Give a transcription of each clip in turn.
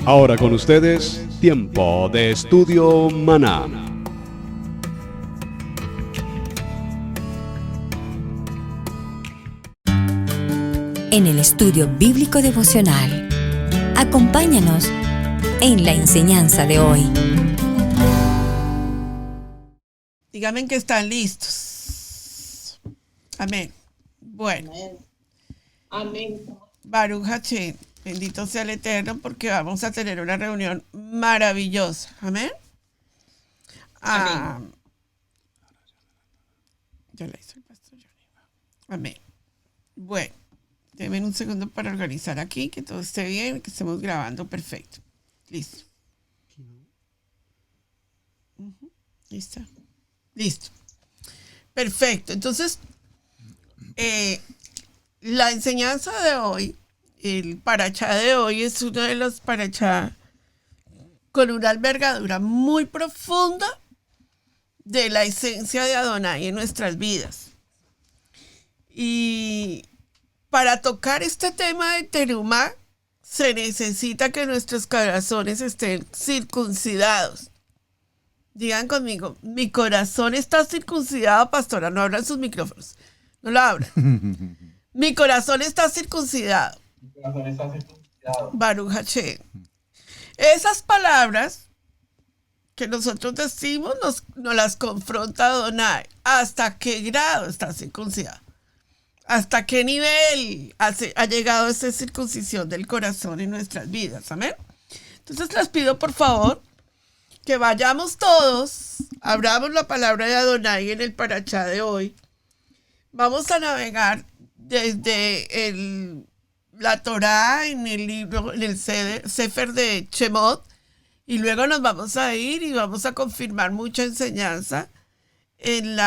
Ahora con ustedes, Tiempo de Estudio Maná. En el estudio bíblico devocional, acompáñanos en la enseñanza de hoy. Díganme que están listos. Amén. Bueno. Amén. Baruch Hashem. Bendito sea el Eterno, porque vamos a tener una reunión maravillosa. Amén. Amén. Ya la hizo el pastor Johnny. Amén. Bueno, denme un segundo para organizar aquí, que todo esté bien, que estemos grabando perfecto. Listo. ¿Listo? Listo. Perfecto. Entonces, la enseñanza de hoy, el parachá de hoy es uno de los parachá con una envergadura muy profunda de la esencia de Adonai en nuestras vidas. Y para tocar este tema de Terumá, se necesita que nuestros corazones estén circuncidados. Digan conmigo, mi corazón está circuncidado, pastora. No abran sus micrófonos. No lo abran. Mi corazón está circuncidado. Baruch Hashem. Esas palabras que nosotros decimos nos las confronta Adonai. ¿Hasta qué grado está circuncidado? ¿Hasta qué nivel ha llegado esa circuncisión del corazón en nuestras vidas? Amén. Entonces les pido por favor que vayamos todos, abramos la palabra de Adonai en el parachá de hoy. Vamos a navegar desde la Torá en el libro, en el Sefer de Shemot, y luego nos vamos a ir y vamos a confirmar mucha enseñanza en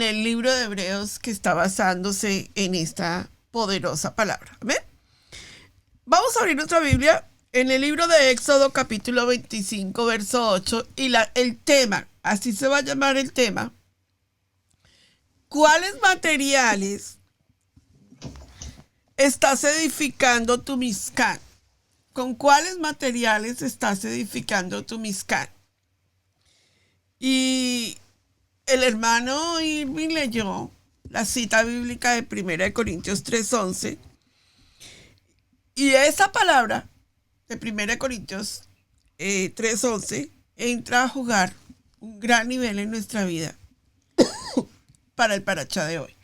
el libro de Hebreos, que está basándose en esta poderosa palabra. ¿Amén? Vamos a abrir nuestra Biblia en el libro de Éxodo, capítulo 25, verso 8, y el tema, así se va a llamar el tema: ¿cuáles materiales estás edificando tu Mizcán? ¿Con cuáles materiales estás edificando tu Mizcán? Y el hermano Irving leyó la cita bíblica de 1 Corintios 3:11, y esa palabra de 1 Corintios 3:11 entra a jugar un gran nivel en nuestra vida para el parachá de hoy.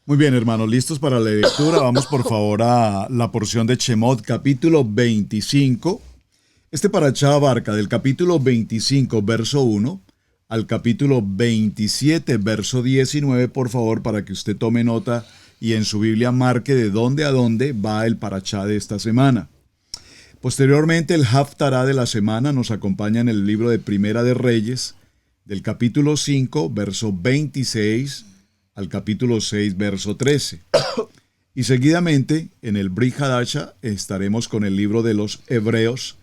Muy bien, hermanos, listos para la lectura. Vamos por favor a la porción de Shemot, capítulo 25. Este parachá abarca del capítulo 25, verso 1, al capítulo 27, verso 19, por favor, para que usted tome nota y en su Biblia marque de dónde a dónde va el parachá de esta semana. Posteriormente, el Haftará de la semana nos acompaña en el libro de Primera de Reyes, del capítulo 5, verso 26, al capítulo 6, verso 13. Y seguidamente, en el Brit Hadasha, estaremos con el libro de los Hebreos,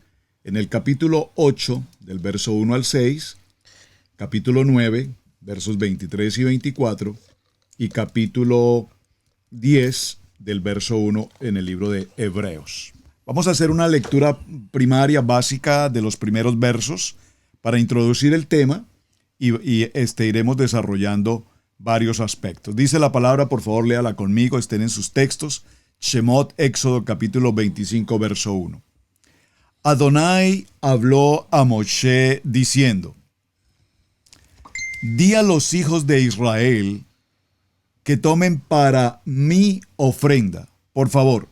en el capítulo 8, del verso 1 al 6, capítulo 9, versos 23 y 24, y capítulo 10, del verso 1, en el libro de Hebreos. Vamos a hacer una lectura primaria, básica, de los primeros versos, para introducir el tema, y iremos desarrollando varios aspectos. Dice la palabra, por favor, léala conmigo, estén en sus textos. Shemot, Éxodo, capítulo 25, verso 1. Adonai habló a Moshe diciendo: di a los hijos de Israel que tomen para mi ofrenda. Por favor,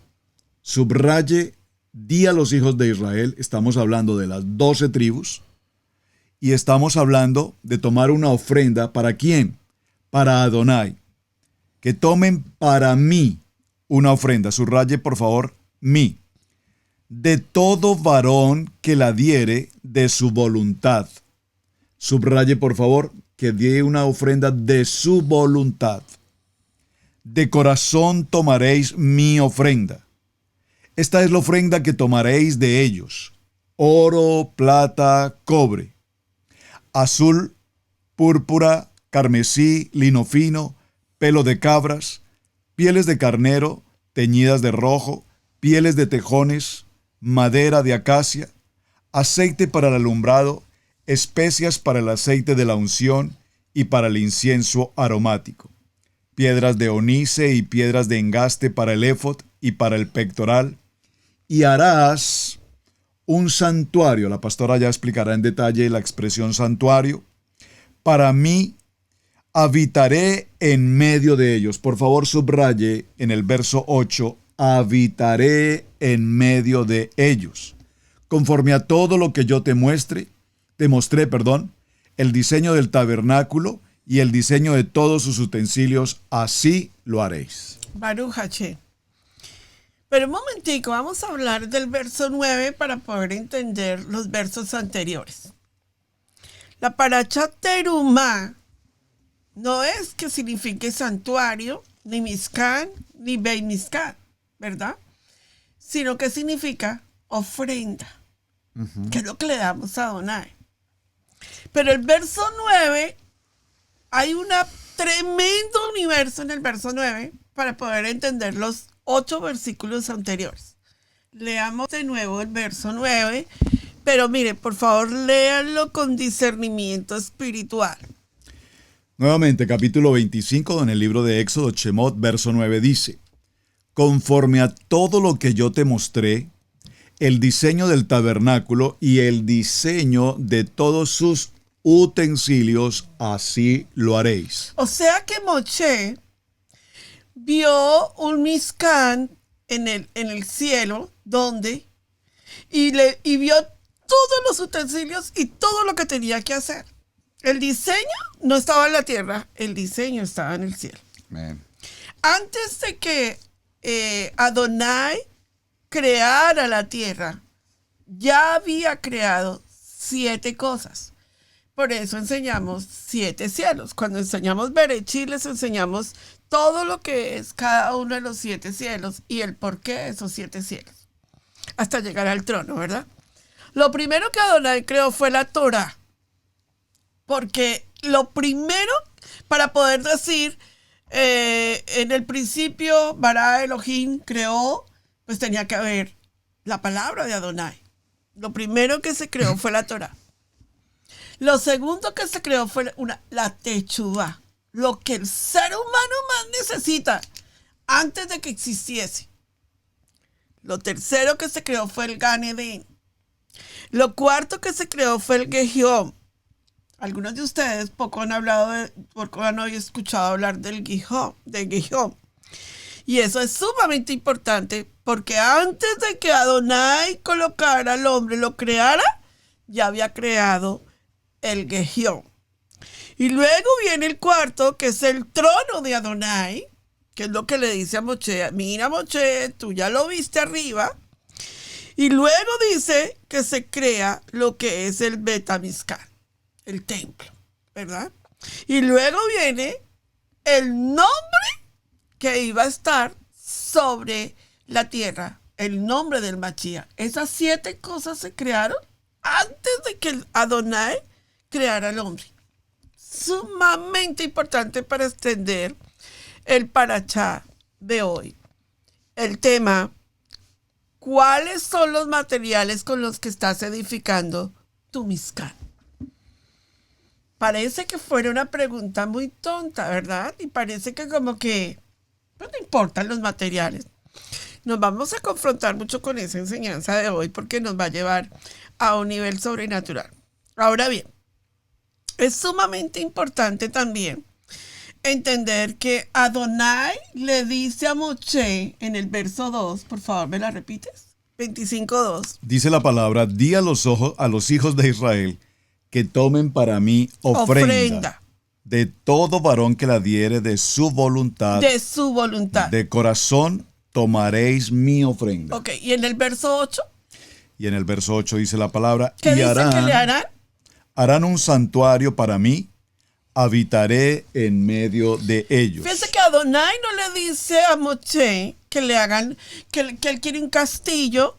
subraye, di a los hijos de Israel. Estamos hablando de las 12 tribus. Y estamos hablando de tomar una ofrenda. ¿Para quién? Para Adonai. Que tomen para mí una ofrenda. Subraye, por favor, mí. De todo varón que la diere de su voluntad. Subraye, por favor, que dé una ofrenda de su voluntad. De corazón tomaréis mi ofrenda. Esta es la ofrenda que tomaréis de ellos: oro, plata, cobre, azul, púrpura, carmesí, lino fino, pelo de cabras, pieles de carnero, teñidas de rojo, pieles de tejones, madera de acacia, aceite para el alumbrado, especias para el aceite de la unción y para el incienso aromático, piedras de onice y piedras de engaste para el éfod y para el pectoral, y harás un santuario. La pastora ya explicará en detalle la expresión santuario. Para mí habitaré en medio de ellos. Por favor, subraye en el verso 8, habitaré en medio de ellos. Conforme a todo lo que yo te mostré, el diseño del tabernáculo y el diseño de todos sus utensilios, así lo haréis. Baruch Hashem. Pero un momentico, vamos a hablar del verso 9 para poder entender los versos anteriores. La paracha terumá no es que signifique santuario, ni Mizkan, ni Beit Mizkan, ¿verdad? Sino que significa ofrenda, que es lo que le damos a Adonai. Pero el verso 9, hay un tremendo universo en el verso 9 para poder entender los 8 versículos anteriores. Leamos de nuevo el verso 9, pero mire, por favor, léanlo con discernimiento espiritual. Nuevamente, capítulo 25, en el libro de Éxodo, Shemot, verso 9 dice: conforme a todo lo que yo te mostré, el diseño del tabernáculo y el diseño de todos sus utensilios, así lo haréis. O sea que Moshe vio un Mizkan en el cielo, donde, y vio todos los utensilios y todo lo que tenía que hacer. El diseño no estaba en la tierra, el diseño estaba en el cielo. Amén. Antes de que Adonai creara la tierra, ya había creado 7 cosas. Por eso enseñamos 7 cielos. Cuando enseñamos Berechit, les enseñamos todo lo que es cada uno de los 7 cielos y el porqué de esos 7 cielos, hasta llegar al trono, ¿verdad? Lo primero que Adonai creó fue la Torah, porque lo primero para poder decir en el principio Bara Elohim creó, pues tenía que haber la palabra de Adonai. Lo primero que se creó fue la Torah. Lo segundo que se creó fue la Teshuvá, lo que el ser humano más necesita antes de que existiese. Lo tercero que se creó fue el Gan Eden. Lo cuarto que se creó fue el Gehiom. Algunos de ustedes poco han escuchado hablar del Gehiom. Y eso es sumamente importante porque antes de que Adonai colocara al hombre, lo creara, ya había creado el Gehiom. Y luego viene el cuarto, que es el trono de Adonai, que es lo que le dice a Moshe: mira, Moshe, tú ya lo viste arriba. Y luego dice que se crea lo que es el Bet HaMishkan, el templo, ¿verdad? Y luego viene el nombre que iba a estar sobre la tierra, el nombre del Mashiach. Esas 7 cosas se crearon antes de que Adonai creara al hombre. Sumamente importante para extender el parachá de hoy. El tema: ¿cuáles son los materiales con los que estás edificando tu Mizkan? Parece que fuera una pregunta muy tonta, ¿verdad? Y parece que como que pues no importan los materiales. Nos vamos a confrontar mucho con esa enseñanza de hoy porque nos va a llevar a un nivel sobrenatural. Ahora bien, es sumamente importante también entender que Adonai le dice a Moshe en el verso 2, por favor, ¿me la repites? 25:2. Dice la palabra: di a los hijos de Israel que tomen para mí ofrenda de todo varón que la diere de su voluntad. De su voluntad. De corazón tomaréis mi ofrenda. Ok, y en el verso 8. Y en el verso 8 dice la palabra: ¿Qué dice que le harán? Harán un santuario para mí, habitaré en medio de ellos. Fíjense que Adonai no le dice a Moshe que le hagan, que él quiere un castillo,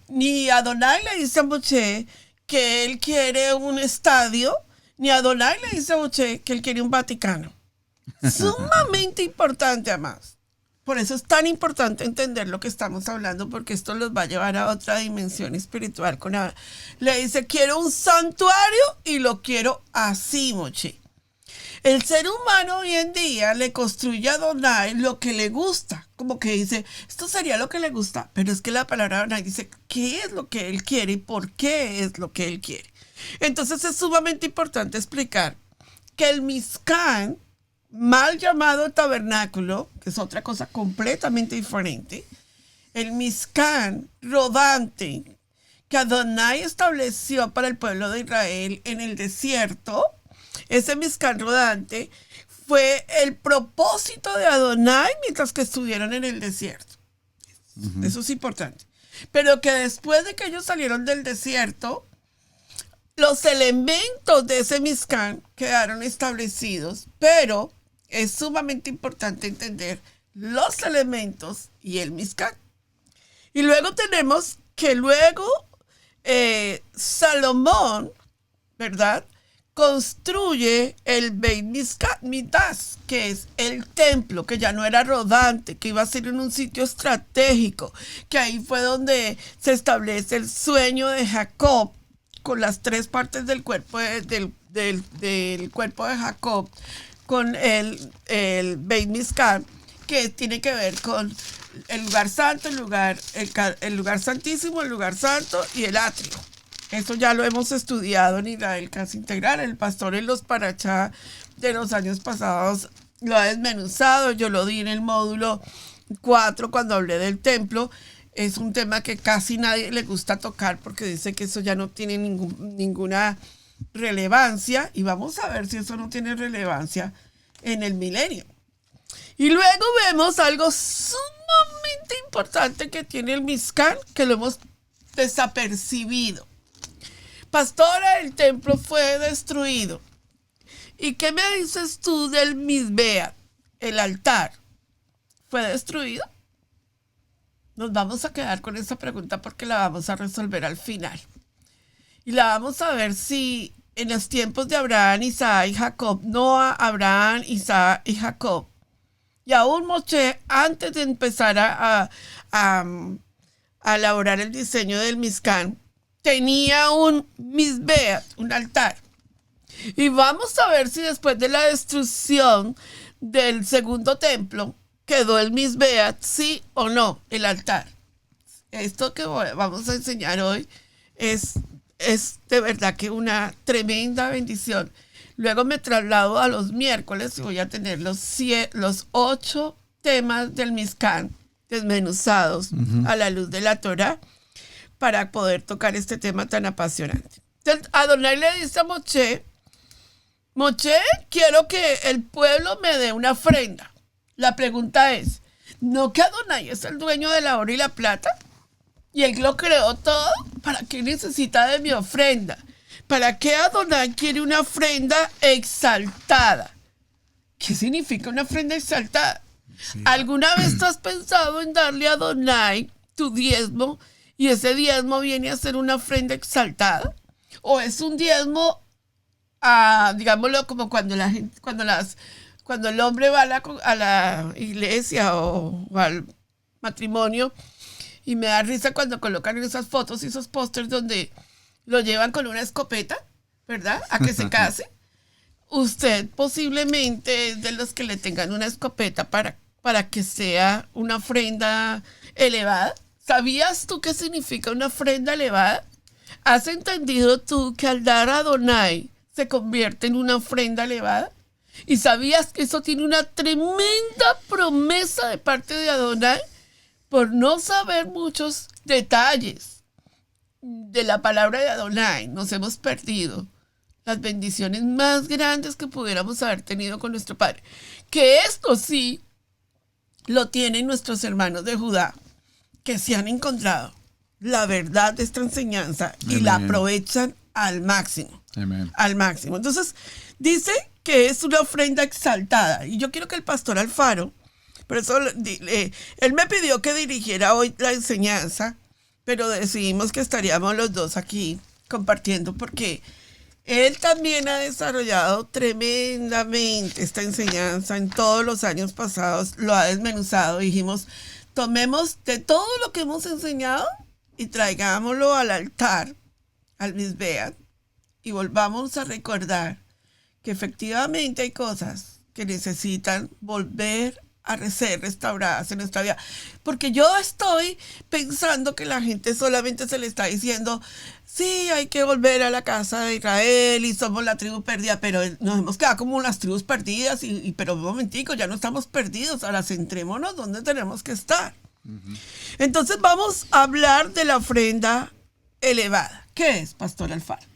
ni Adonai le dice a Moshe que él quiere un estadio, ni Adonai le dice a Moshe que él quiere un Vaticano. Sumamente importante, además. Por eso es tan importante entender lo que estamos hablando, porque esto los va a llevar a otra dimensión espiritual. Le dice, quiero un santuario y lo quiero así, Moche. El ser humano hoy en día le construye a Adonai lo que le gusta. Como que dice, esto sería lo que le gusta. Pero es que la palabra Adonai dice, ¿qué es lo que él quiere y por qué es lo que él quiere? Entonces es sumamente importante explicar que el Mizkan, mal llamado tabernáculo, que es otra cosa completamente diferente, el Mizkan rodante que Adonai estableció para el pueblo de Israel en el desierto, ese Mizkan rodante fue el propósito de Adonai mientras que estuvieron en el desierto. Eso es importante. Pero que después de que ellos salieron del desierto, los elementos de ese Mizkan quedaron establecidos, pero es sumamente importante entender los elementos y el Mizkan. Y luego tenemos que Salomón, ¿verdad?, construye el Beit Mikdash, que es el templo, que ya no era rodante, que iba a ser en un sitio estratégico, que ahí fue donde se establece el sueño de Jacob, con las tres partes del cuerpo del cuerpo de Jacob, con el Beit Mizkan, que tiene que ver con el lugar santo, el lugar santísimo, el lugar santo y el atrio. Eso ya lo hemos estudiado en Israel Casa Integral. El pastor en los Parachá de los años pasados lo ha desmenuzado. Yo lo di en el módulo 4 cuando hablé del templo. Es un tema que casi nadie le gusta tocar porque dice que eso ya no tiene ninguna relevancia. Y vamos a ver si eso no tiene relevancia en el milenio. Y luego vemos algo sumamente importante que tiene el Mizkan, que lo hemos desapercibido. Pastora, el templo fue destruido. ¿Y qué me dices tú del Mizbeach, el altar? ¿Fue destruido? Nos vamos a quedar con esa pregunta porque la vamos a resolver al final. Y la vamos a ver si en los tiempos de Abraham, Isaac y Jacob, Noah, Abraham, Isaac y Jacob, y aún Moshe, antes de empezar a elaborar el diseño del Mizkan, tenía un Mizbeach, un altar. Y vamos a ver si después de la destrucción del segundo templo quedó el Mizbeach, sí o no, el altar. Esto que vamos a enseñar hoy es de verdad que una tremenda bendición. Luego me traslado a los miércoles y voy a tener los 8 temas del Mizkan desmenuzados a la luz de la Torá, para poder tocar este tema tan apasionante. Entonces, Adonai le dice a Moshe, quiero que el pueblo me dé una ofrenda. La pregunta es, ¿no que Adonai es el dueño de la oro y la plata? Y él lo creó todo. ¿Para qué necesita de mi ofrenda? ¿Para qué Adonai quiere una ofrenda exaltada? ¿Qué significa una ofrenda exaltada? Sí. ¿Alguna vez tú has pensado en darle a Adonai tu diezmo y ese diezmo viene a ser una ofrenda exaltada? ¿O es un diezmo, digámoslo, como cuando el hombre va a la iglesia o al matrimonio, y me da risa cuando colocan esas fotos y esos pósters donde lo llevan con una escopeta, ¿verdad?, a que se case? Usted posiblemente es de los que le tengan una escopeta para que sea una ofrenda elevada. ¿Sabías tú qué significa una ofrenda elevada? ¿Has entendido tú que al dar a Adonai se convierte en una ofrenda elevada? ¿Y sabías que eso tiene una tremenda promesa de parte de Adonai? Por no saber muchos detalles de la palabra de Adonai, nos hemos perdido las bendiciones más grandes que pudiéramos haber tenido con nuestro Padre. Que esto sí lo tienen nuestros hermanos de Judá, que se han encontrado la verdad de esta enseñanza y la aprovechan al máximo. Amén. Al máximo. Entonces, dice que es una ofrenda exaltada. Y yo quiero que el pastor Alfaro, por eso él me pidió que dirigiera hoy la enseñanza, pero decidimos que estaríamos los dos aquí compartiendo porque Él también ha desarrollado tremendamente esta enseñanza en todos los años pasados, lo ha desmenuzado. Dijimos, tomemos de todo lo que hemos enseñado y traigámoslo al altar, al Misbeat, y volvamos a recordar que efectivamente hay cosas que necesitan volver a ser restauradas en nuestra vida. Porque yo estoy pensando que la gente solamente se le está diciendo, sí, hay que volver a la casa de Israel y somos la tribu perdida, pero nos hemos quedado como unas tribus perdidas, pero un momentico, ya no estamos perdidos, ahora centrémonos donde tenemos que estar. Uh-huh. Entonces vamos a hablar de la ofrenda elevada. ¿Qué es, Pastor Alfaro?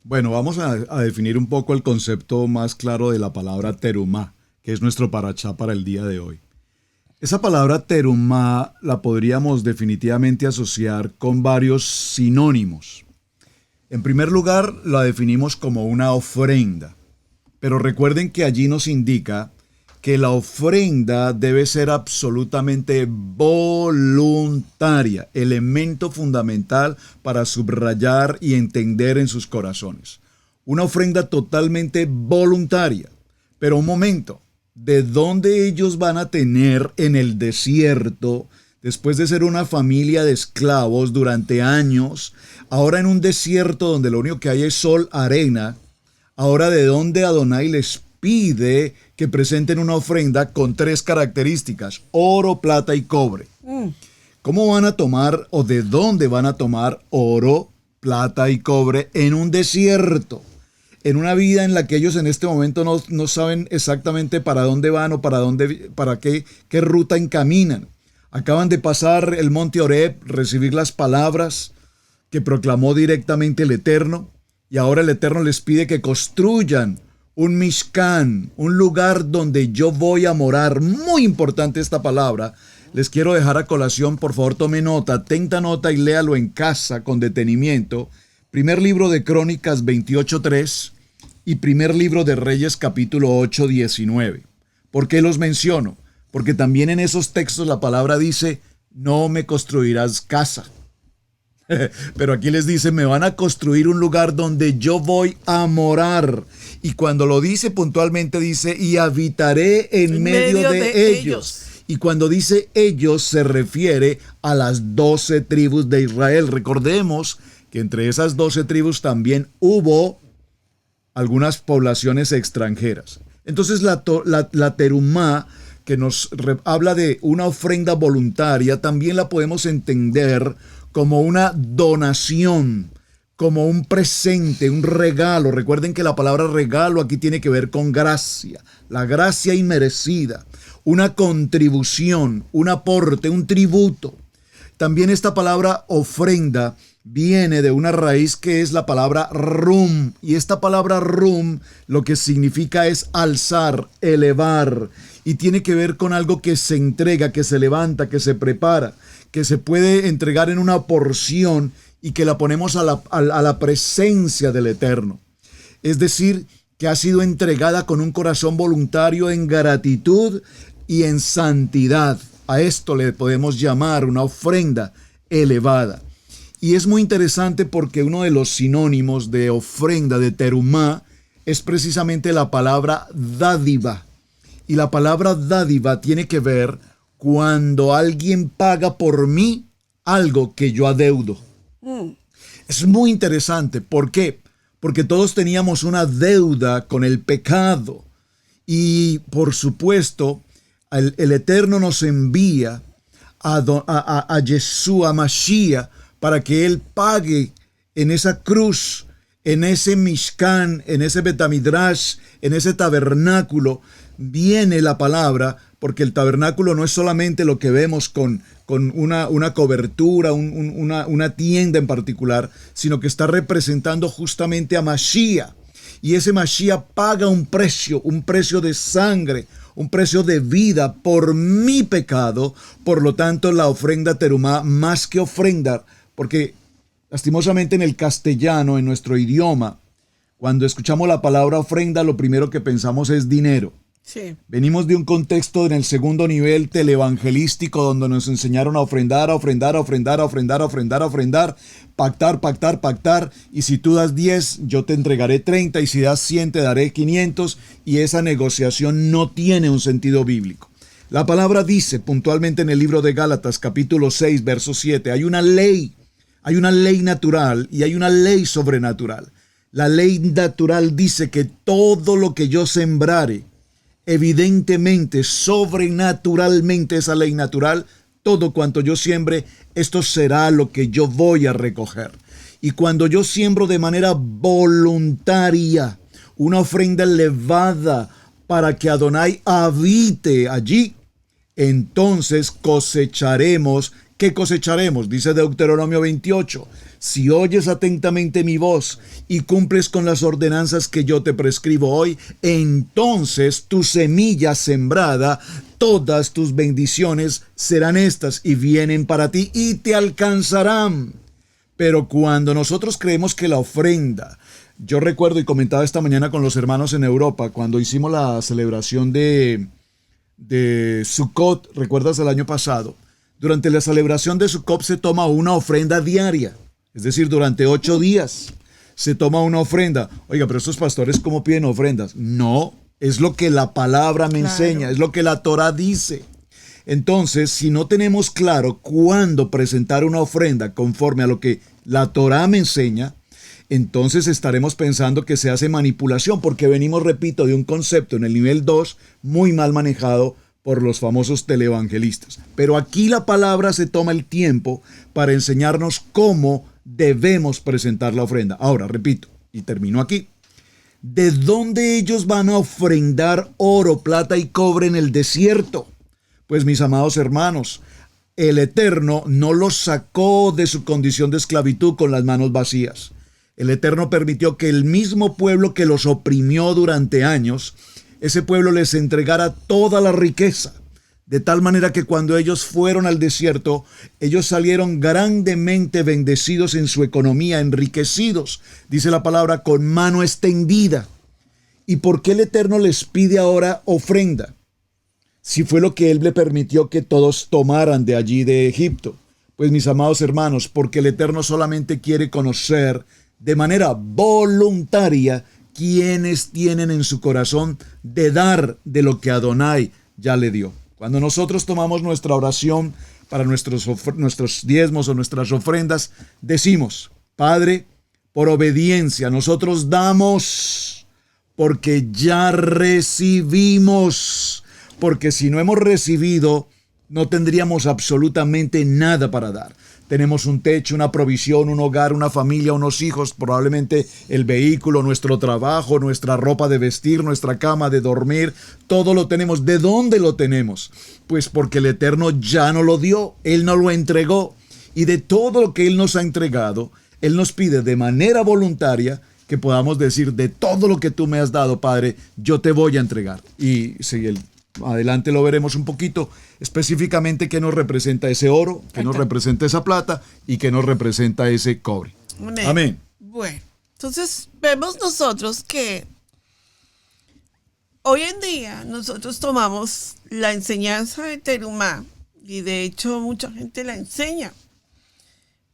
Bueno, vamos a definir un poco el concepto más claro de la palabra terumá, que es nuestro parachá para el día de hoy. Esa palabra terumá la podríamos definitivamente asociar con varios sinónimos. En primer lugar, la definimos como una ofrenda, pero recuerden que allí nos indica que la ofrenda debe ser absolutamente voluntaria, elemento fundamental para subrayar y entender en sus corazones. Una ofrenda totalmente voluntaria. Pero un momento, ¿de dónde ellos van a tener en el desierto, después de ser una familia de esclavos durante años, ahora en un desierto donde lo único que hay es sol, arena? Ahora, ¿de dónde Adonai les pide que presenten una ofrenda con 3 características: oro, plata y cobre? ¿Cómo van a tomar o de dónde van a tomar oro, plata y cobre en un desierto? En una vida en la que ellos en este momento no saben exactamente para dónde van o para qué ruta encaminan. Acaban de pasar el monte Horeb, recibir las palabras que proclamó directamente el Eterno, y ahora el Eterno les pide que construyan un Mishkan, un lugar donde yo voy a morar. Muy importante esta palabra. Les quiero dejar a colación, por favor tome nota, atenta nota y léalo en casa con detenimiento. Primer libro de Crónicas 28:3 y primer libro de Reyes capítulo 8:19. ¿Por qué los menciono? Porque también en esos textos la palabra dice, no me construirás casa. Pero aquí les dice, me van a construir un lugar donde yo voy a morar. Y cuando lo dice puntualmente dice, y habitaré en medio de ellos. Y cuando dice ellos se refiere a las 12 tribus de Israel. Recordemos que entre esas 12 tribus también hubo algunas poblaciones extranjeras. Entonces la terumá, que nos habla de una ofrenda voluntaria, también la podemos entender como una donación, como un presente, un regalo. Recuerden que la palabra regalo aquí tiene que ver con gracia, la gracia inmerecida, una contribución, un aporte, un tributo. También esta palabra ofrenda viene de una raíz que es la palabra rum, y esta palabra rum lo que significa es alzar, elevar, y tiene que ver con algo que se entrega, que se levanta, que se prepara, que se puede entregar en una porción y que la ponemos a la presencia del Eterno. Es decir, que ha sido entregada con un corazón voluntario en gratitud y en santidad. A esto le podemos llamar una ofrenda elevada. Y es muy interesante porque uno de los sinónimos de ofrenda, de terumá, es precisamente la palabra dádiva. Y la palabra dádiva tiene que ver cuando alguien paga por mí algo que yo adeudo. Es muy interesante. ¿Por qué? Porque todos teníamos una deuda con el pecado. Y por supuesto, el Eterno nos envía a Yeshua, a Mashiach, para que Él pague en esa cruz, en ese Mishkan, en ese Betamidrash, en ese tabernáculo. Viene la palabra, porque el tabernáculo no es solamente lo que vemos con una cobertura, una tienda en particular, sino que está representando justamente a Mashiach. Y ese Mashiach paga un precio de sangre, un precio de vida por mi pecado. Por lo tanto, la ofrenda terumá, más que ofrenda, porque lastimosamente en el castellano, en nuestro idioma, cuando escuchamos la palabra ofrenda, lo primero que pensamos es dinero. Sí. Venimos de un contexto en el segundo nivel televangelístico donde nos enseñaron a ofrendar, a ofrendar, a ofrendar, a ofrendar, a ofrendar, a ofrendar, pactar, pactar, pactar. Y si tú das 10, yo te entregaré 30 y si das 100 te daré 500 y esa negociación no tiene un sentido bíblico. La palabra dice puntualmente en el libro de Gálatas capítulo 6 verso 7, hay una ley natural y hay una ley sobrenatural. La ley natural dice que todo lo que yo sembrare, evidentemente, sobrenaturalmente, esa ley natural, todo cuanto yo siembre, esto será lo que yo voy a recoger. Y cuando yo siembro de manera voluntaria una ofrenda elevada para que Adonai habite allí, entonces cosecharemos. ¿Qué cosecharemos? Dice Deuteronomio 28. Si oyes atentamente mi voz y cumples con las ordenanzas que yo te prescribo hoy, entonces tu semilla sembrada, todas tus bendiciones serán estas y vienen para ti y te alcanzarán. Pero cuando nosotros creemos que la ofrenda, yo recuerdo y comentaba esta mañana con los hermanos en Europa, cuando hicimos la celebración de Sukkot, ¿recuerdas el año pasado? Durante la celebración de Sukkot se toma una ofrenda diaria. Es decir, durante 8 días se toma una ofrenda. Oiga, pero estos pastores, ¿cómo piden ofrendas? No, es lo que la palabra me enseña, es lo que la Torah dice. Entonces, si no tenemos claro cuándo presentar una ofrenda conforme a lo que la Torah me enseña, entonces estaremos pensando que se hace manipulación, porque venimos, repito, de un concepto en el nivel 2 muy mal manejado por los famosos televangelistas. Pero aquí la palabra se toma el tiempo para enseñarnos cómo debemos presentar la ofrenda. Ahora, repito, y termino aquí. ¿De dónde ellos van a ofrendar oro, plata y cobre en el desierto? Pues mis amados hermanos, el Eterno no los sacó de su condición de esclavitud con las manos vacías. El Eterno permitió que el mismo pueblo que los oprimió durante años, ese pueblo les entregara toda la riqueza, de tal manera que cuando ellos fueron al desierto, ellos salieron grandemente bendecidos en su economía, enriquecidos, dice la palabra, con mano extendida. ¿Y por qué el Eterno les pide ahora ofrenda? Si fue lo que Él le permitió que todos tomaran de allí de Egipto. Pues mis amados hermanos, porque el Eterno solamente quiere conocer de manera voluntaria quienes tienen en su corazón de dar de lo que Adonai ya le dio. Cuando nosotros tomamos nuestra oración para nuestros diezmos o nuestras ofrendas, decimos, Padre, por obediencia, nosotros damos porque ya recibimos, porque si no hemos recibido, no tendríamos absolutamente nada para dar. Tenemos un techo, una provisión, un hogar, una familia, unos hijos, probablemente el vehículo, nuestro trabajo, nuestra ropa de vestir, nuestra cama de dormir, todo lo tenemos. ¿De dónde lo tenemos? Pues porque el Eterno ya nos lo dio, Él nos lo entregó. Y de todo lo que Él nos ha entregado, Él nos pide de manera voluntaria que podamos decir, de todo lo que tú me has dado, Padre, yo te voy a entregar. Y si adelante lo veremos un poquito, específicamente qué nos representa ese oro, qué nos representa esa plata y qué nos representa ese cobre. Amén. Bueno, entonces vemos nosotros que hoy en día nosotros tomamos la enseñanza de Terumá y de hecho mucha gente la enseña.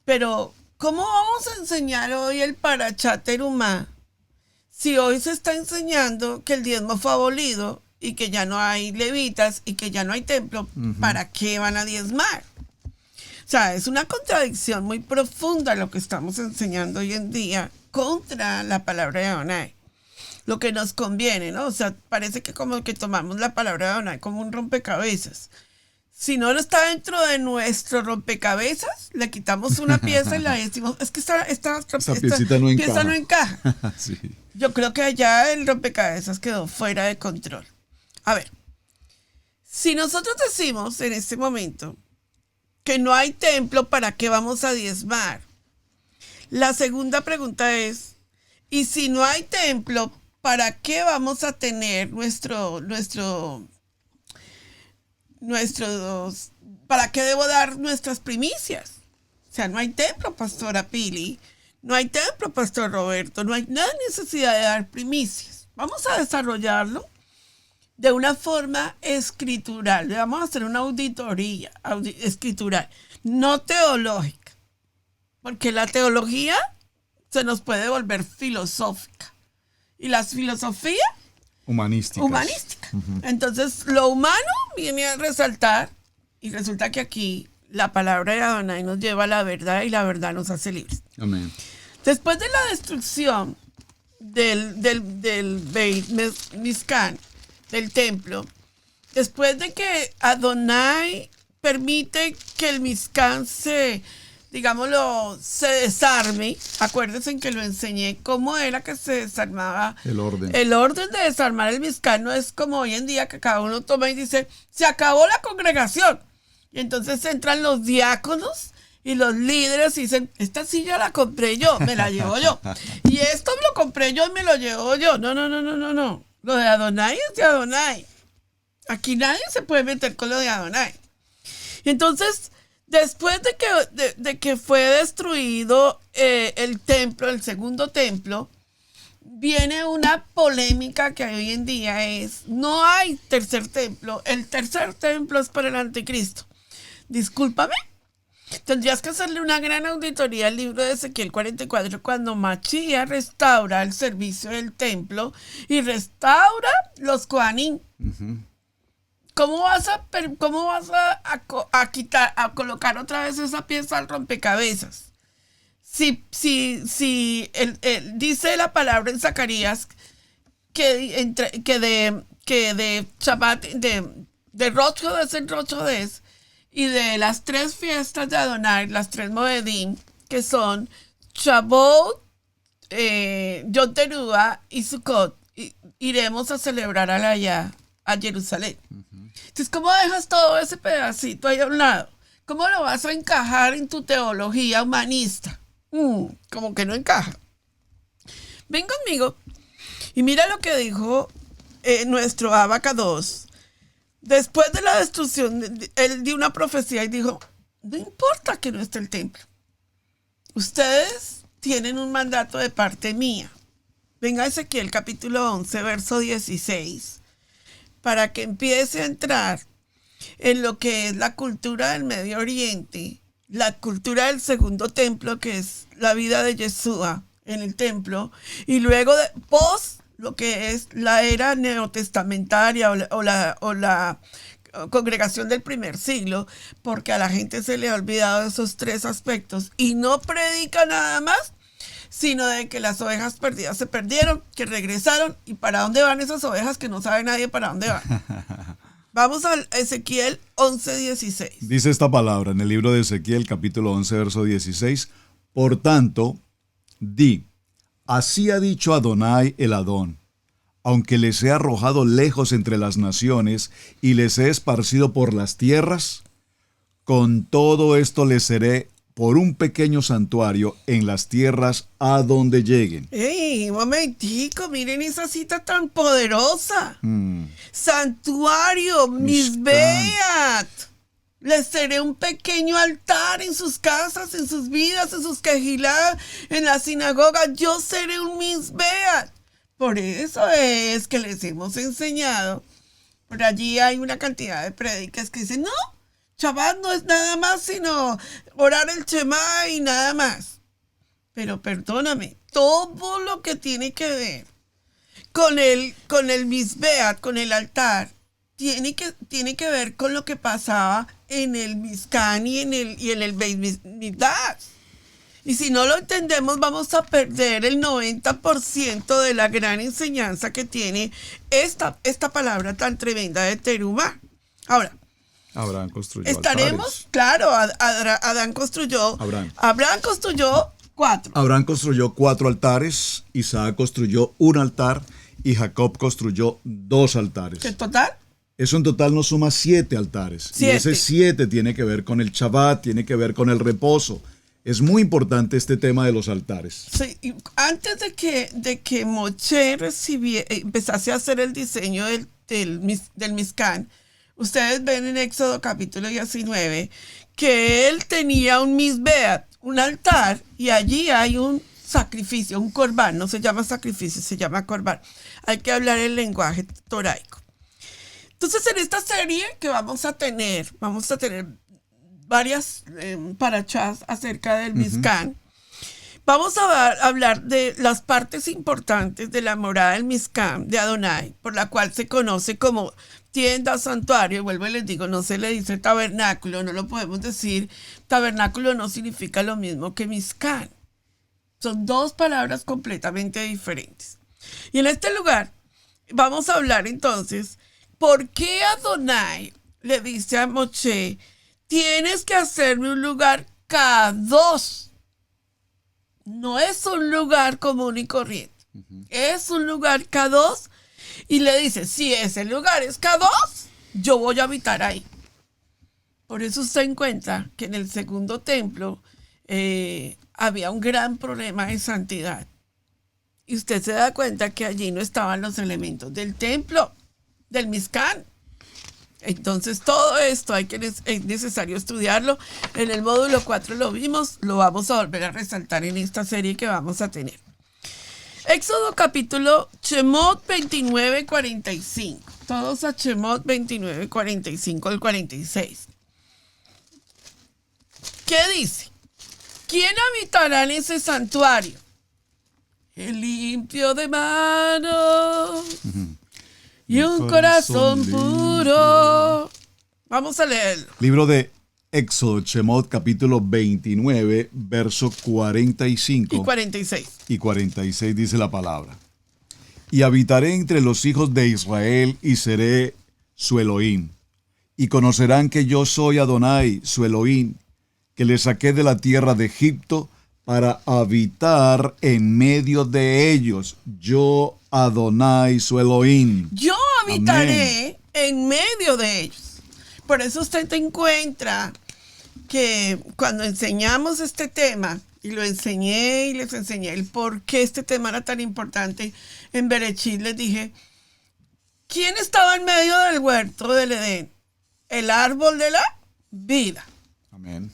Pero ¿cómo vamos a enseñar hoy el Parashá Terumá si hoy se está enseñando que el diezmo fue abolido y que ya no hay levitas y que ya no hay templo? ¿Para qué van a diezmar? O sea, es una contradicción muy profunda lo que estamos enseñando hoy en día contra la palabra de Adonai. Lo que nos conviene, ¿no? O sea, parece que como que tomamos la palabra de Adonai como un rompecabezas. Si no está dentro de nuestro rompecabezas, le quitamos una pieza y la decimos, es que esta pieza no encaja. Sí. Yo creo que allá el rompecabezas quedó fuera de control. A ver, si nosotros decimos en este momento que no hay templo, ¿para qué vamos a diezmar? La segunda pregunta es, ¿y si no hay templo, para qué vamos a tener ¿para qué debo dar nuestras primicias? O sea, no hay templo, Pastora Pili, no hay templo, Pastor Roberto, no hay necesidad de dar primicias. Vamos a desarrollarlo de una forma escritural. Le vamos a hacer una auditoría escritural, no teológica, porque la teología se nos puede volver filosófica y las filosofías humanísticas. Entonces, lo humano viene a resaltar y resulta que aquí la palabra de Adonai nos lleva a la verdad y la verdad nos hace libres. Amén. Después de la destrucción del Beit Mizkan, del templo, después de que Adonai permite que el Mizkan se desarme, acuérdense que lo enseñé cómo era que se desarmaba. El orden. El orden de desarmar el Mizkan no es como hoy en día que cada uno toma y dice, se acabó la congregación. Y entonces entran los diáconos y los líderes y dicen, esta silla la compré yo, me la llevo yo. Y esto lo compré yo y me lo llevo yo. No. Lo de Adonai es de Adonai. Aquí nadie se puede meter con lo de Adonai. Y entonces, después de que fue destruido el templo, el segundo templo, viene una polémica que hoy en día es, no hay tercer templo. El tercer templo es para el anticristo. Discúlpame. Tendrías que hacerle una gran auditoría al libro de Ezequiel 44 cuando Machía restaura el servicio del templo y restaura los Kohanim. ¿Cómo vas a colocar otra vez esa pieza al rompecabezas? Si dice la palabra en Zacarías que de Shabbat, de Rosh Hodés en Rosh Hodés, y de las 3 fiestas de Adonai, las 3 Moedim, que son Shavuot, Yom Teruah y Sukkot, iremos a celebrar allá a Jerusalén. Entonces, ¿cómo dejas todo ese pedacito ahí a un lado? ¿Cómo lo vas a encajar en tu teología humanista? Como que no encaja. Ven conmigo y mira lo que dijo nuestro Abacados. Después de la destrucción, él dio una profecía y dijo, no importa que no esté el templo. Ustedes tienen un mandato de parte mía. Venga Ezequiel capítulo 11, verso 16, para que empiece a entrar en lo que es la cultura del Medio Oriente, la cultura del segundo templo, que es la vida de Yeshua en el templo, y luego post lo que es la era neotestamentaria o la congregación del primer siglo, porque a la gente se le ha olvidado esos 3 aspectos y no predica nada más, sino de que las ovejas perdidas se perdieron, que regresaron, y para dónde van esas ovejas que no sabe nadie para dónde van. Vamos a Ezequiel 11:16. Dice esta palabra en el libro de Ezequiel capítulo 11, verso 16, por tanto, di, así ha dicho Adonai el Adón, aunque les he arrojado lejos entre las naciones y les he esparcido por las tierras, con todo esto les seré por un pequeño santuario en las tierras a donde lleguen. ¡Ey, un momentico! Miren esa cita tan poderosa. Santuario, Misbeat. Les seré un pequeño altar en sus casas, en sus vidas, en sus quejilá, en la sinagoga. Yo seré un Misbeat. Por eso es que les hemos enseñado. Por allí hay una cantidad de prédicas que dicen, no, Shabbat no es nada más sino orar el Shema y nada más. Pero perdóname, todo lo que tiene que ver con el Misbeat, con el altar, tiene que ver con lo que pasaba en el Mizkan y en el Beit Mikdash. Y si no lo entendemos, vamos a perder el 90% de la gran enseñanza que tiene esta palabra tan tremenda de Terumá. Ahora, Abraham construyó estaremos, altares. claro, Abraham construyó 4. Abraham construyó 4 altares, Isaac construyó 1 altar y Jacob construyó 2 altares. ¿En total? Eso en total nos suma 7 altares. 7. Y ese 7 tiene que ver con el Shabbat, tiene que ver con el reposo. Es muy importante este tema de los altares. Sí, y antes de que Moshe empezase a hacer el diseño del Mizkan, ustedes ven en Éxodo capítulo 19 que él tenía un Misbeat, un altar, y allí hay un sacrificio, un corbán. No se llama sacrificio, se llama corbán. Hay que hablar el lenguaje toraico. Entonces, en esta serie que vamos a tener varias parachas acerca del Mizcán. Vamos a hablar de las partes importantes de la morada del Mizcán de Adonai, por la cual se conoce como tienda, santuario. Vuelvo y les digo, no se le dice tabernáculo, no lo podemos decir. Tabernáculo no significa lo mismo que Mizcán. Son dos palabras completamente diferentes. Y en este lugar vamos a hablar entonces, ¿por qué Adonai le dice a Moshe, tienes que hacerme un lugar Kadosh? No es un lugar común y corriente. Es un lugar Kadosh. Y le dice, si ese lugar es Kadosh, yo voy a habitar ahí. Por eso se encuentra que en el segundo templo había un gran problema de santidad. Y usted se da cuenta que allí no estaban los elementos del templo, del Mizcán. Entonces todo esto es necesario estudiarlo. En el módulo 4 lo vimos, lo vamos a volver a resaltar en esta serie que vamos a tener. Éxodo capítulo Shemot 29:45. Todos a Shemot 29:45 al 46. ¿Qué dice? ¿Quién habitará en ese santuario? El limpio de manos y un corazón puro. Vamos a leerlo. Libro de Éxodo, Shemot, capítulo 29, verso 45 Y 46. y 46 dice la palabra. Y habitaré entre los hijos de Israel y seré su Elohim. Y conocerán que yo soy Adonai, su Elohim, que les saqué de la tierra de Egipto para habitar en medio de ellos. Yo, Adonai, su Elohim. Yo habitaré en medio de ellos. Por eso usted encuentra que cuando enseñamos este tema, y lo enseñé y les enseñé el por qué este tema era tan importante, en Berechit les dije, ¿quién estaba en medio del huerto del Edén? El árbol de la vida. Amén.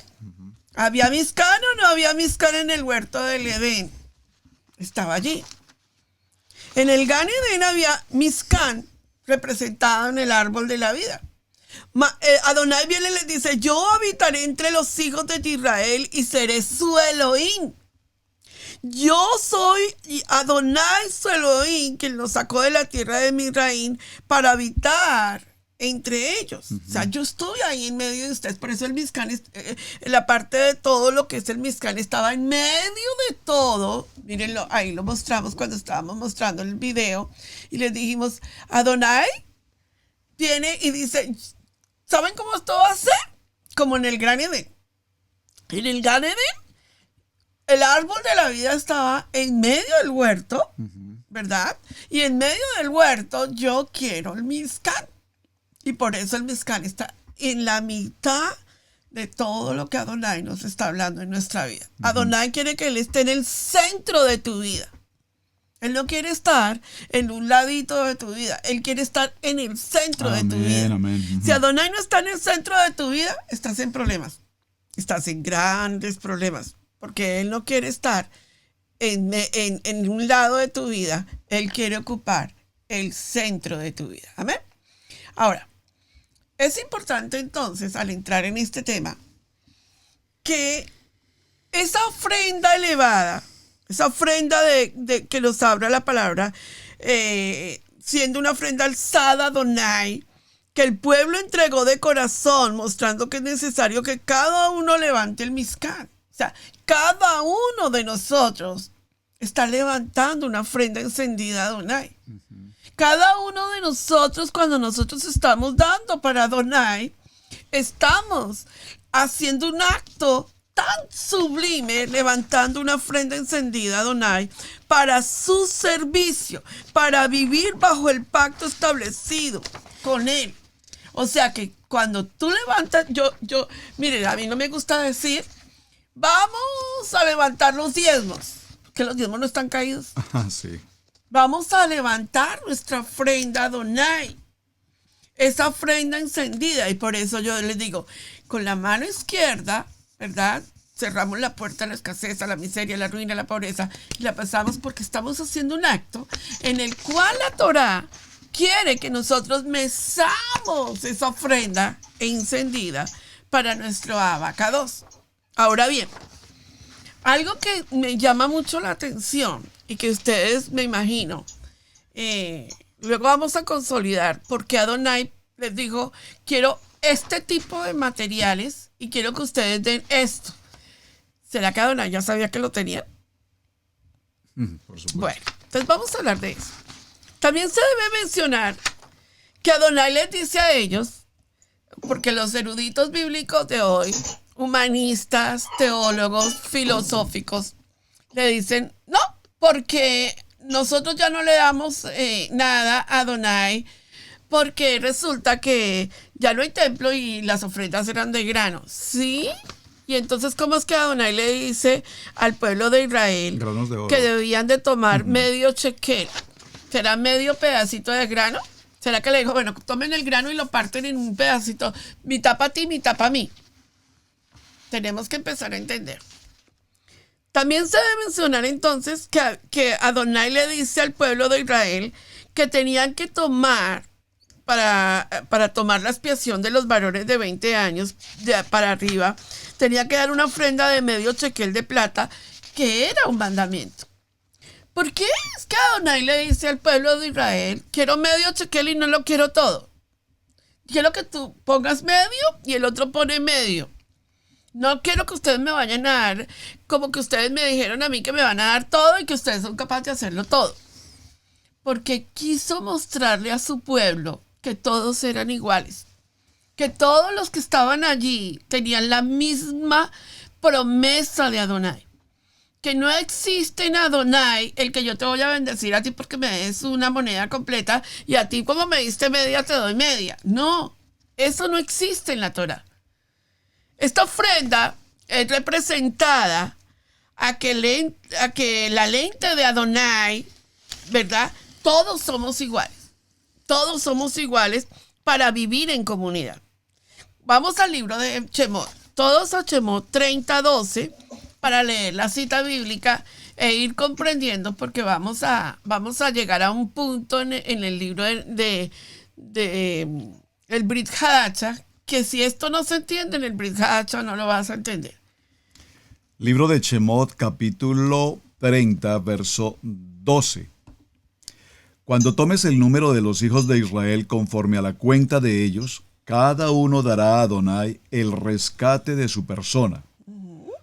¿Había Mizcán o no había Mizcán en el huerto del Edén? Estaba allí. En el Gan Edén había Mizcán representado en el árbol de la vida. Adonai viene y les dice, yo habitaré entre los hijos de Israel y seré su Elohim. Yo soy Adonai, su Elohim, quien los sacó de la tierra de Misraim para habitar entre ellos. O sea, yo estoy ahí en medio de ustedes. Por eso el Mizcán, la parte de todo lo que es el Mizcán, estaba en medio de todo. Mírenlo, ahí lo mostramos cuando estábamos mostrando el video. Y les dijimos, Adonai viene y dice, ¿saben cómo esto va a ser? Como en el Gran Edén. En el Gran Edén, el árbol de la vida estaba en medio del huerto, ¿verdad? Y en medio del huerto yo quiero el Mizcán. Y por eso el Mizcán está en la mitad de todo lo que Adonai nos está hablando en nuestra vida. Adonai quiere que Él esté en el centro de tu vida. Él no quiere estar en un ladito de tu vida. Él quiere estar en el centro de tu vida. Amén. Si Adonai no está en el centro de tu vida, estás en problemas. Estás en grandes problemas. Porque Él no quiere estar en un lado de tu vida. Él quiere ocupar el centro de tu vida. Amén. Ahora, es importante entonces, al entrar en este tema, que esa ofrenda elevada, esa ofrenda de que nos habla la palabra, siendo una ofrenda alzada a Adonai, que el pueblo entregó de corazón, mostrando que es necesario que cada uno levante el Mizcán. O sea, cada uno de nosotros está levantando una ofrenda encendida a Adonai. Cada uno de nosotros, cuando nosotros estamos dando para Adonai, estamos haciendo un acto tan sublime, levantando una ofrenda encendida a Adonai para su servicio, para vivir bajo el pacto establecido con Él. O sea que cuando tú levantas, mire, a mí no me gusta decir, vamos a levantar los diezmos, que los diezmos no están caídos. Sí. Vamos a levantar nuestra ofrenda a Adonai, esa ofrenda encendida. Y por eso yo les digo, con la mano izquierda, ¿verdad? Cerramos la puerta a la escasez, a la miseria, a la ruina, a la pobreza, y la pasamos porque estamos haciendo un acto en el cual la Torá quiere que nosotros mesamos esa ofrenda encendida para nuestro abacados. Ahora bien, algo que me llama mucho la atención y que ustedes, me imagino, luego vamos a consolidar porque Adonai les dijo, quiero este tipo de materiales y quiero que ustedes den esto. ¿Será que Adonai ya sabía que lo tenía? Por supuesto. Bueno, entonces vamos a hablar de eso. También se debe mencionar que Adonai les dice a ellos, porque los eruditos bíblicos de hoy, humanistas, teólogos, filosóficos, le dicen, no, porque nosotros ya no le damos nada a Adonai, porque resulta que ya no hay templo y las ofrendas eran de grano. ¿Sí? Y entonces, ¿cómo es que Adonai le dice al pueblo de Israel Granos de oro. que debían de tomar medio shekel? ¿Será medio pedacito de grano? ¿Será que le dijo, bueno, tomen el grano y lo parten en un pedacito, mitad para ti, mitad para mí? Tenemos que empezar a entender. También se debe mencionar entonces que Adonai le dice al pueblo de Israel que tenían que tomar, para tomar la expiación de los varones de 20 años para arriba, tenía que dar una ofrenda de medio shekel de plata, que era un mandamiento. ¿Por qué es que Adonai le dice al pueblo de Israel, quiero medio shekel y no lo quiero todo? Quiero que tú pongas medio y el otro pone medio. No quiero que ustedes me vayan a dar como que ustedes me dijeron a mí que me van a dar todo y que ustedes son capaces de hacerlo todo. Porque quiso mostrarle a su pueblo que todos eran iguales. Que todos los que estaban allí tenían la misma promesa de Adonai. Que no existe en Adonai el que yo te voy a bendecir a ti porque me des una moneda completa y a ti como me diste media te doy media. No, eso no existe en la Torah. Esta ofrenda es representada a que la lente de Adonai, ¿verdad? Todos somos iguales. Todos somos iguales para vivir en comunidad. Vamos al libro de Shemot. Todos a Shemot 30:12 para leer la cita bíblica e ir comprendiendo porque vamos a llegar a un punto en el libro de el Brit Hadacha, que si esto no se entiende en el Brit Hadacha no lo vas a entender. Libro de Shemot, capítulo 30, verso 12. Cuando tomes el número de los hijos de Israel conforme a la cuenta de ellos, cada uno dará a Adonai el rescate de su persona.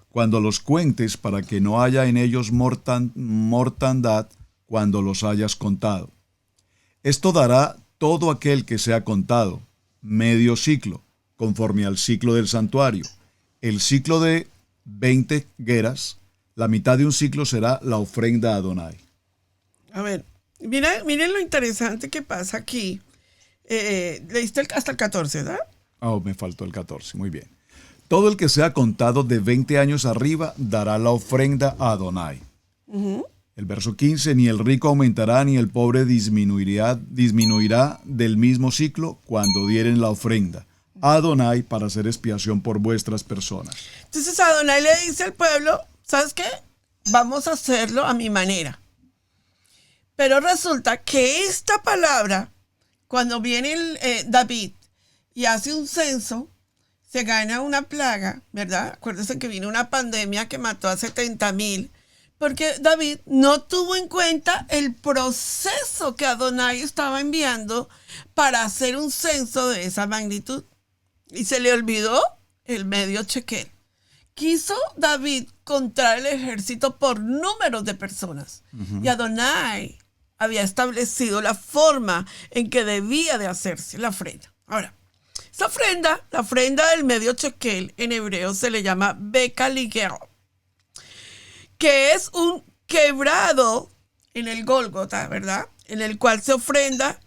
Cuando los cuentes para que no haya en ellos mortandad cuando los hayas contado. Esto dará todo aquel que sea contado, medio ciclo, conforme al ciclo del santuario. El ciclo de 20 geras, la mitad de un ciclo será la ofrenda a Adonai. A ver, miren lo interesante que pasa aquí. Leíste hasta el 14, ¿verdad? Oh, me faltó el 14, muy bien. Todo el que sea contado de 20 años arriba dará la ofrenda a Adonai. El verso 15, ni el rico aumentará ni el pobre disminuirá del mismo ciclo cuando dieren la ofrenda a Adonai para hacer expiación por vuestras personas. Entonces Adonai le dice al pueblo, ¿sabes qué? Vamos a hacerlo a mi manera. Pero resulta que esta palabra, cuando viene David y hace un censo, se gana una plaga, ¿verdad? Acuérdense que vino una pandemia que mató a 70,000, porque David no tuvo en cuenta el proceso que Adonai estaba enviando para hacer un censo de esa magnitud. Y se le olvidó el medio shekel. Quiso David contar el ejército por números de personas. Y Adonai había establecido la forma en que debía de hacerse la ofrenda. Ahora, esa ofrenda, la ofrenda del medio shekel, en hebreo se le llama Bekaligero, que es un quebrado en el Gólgota, ¿verdad? En el cual se ofrenda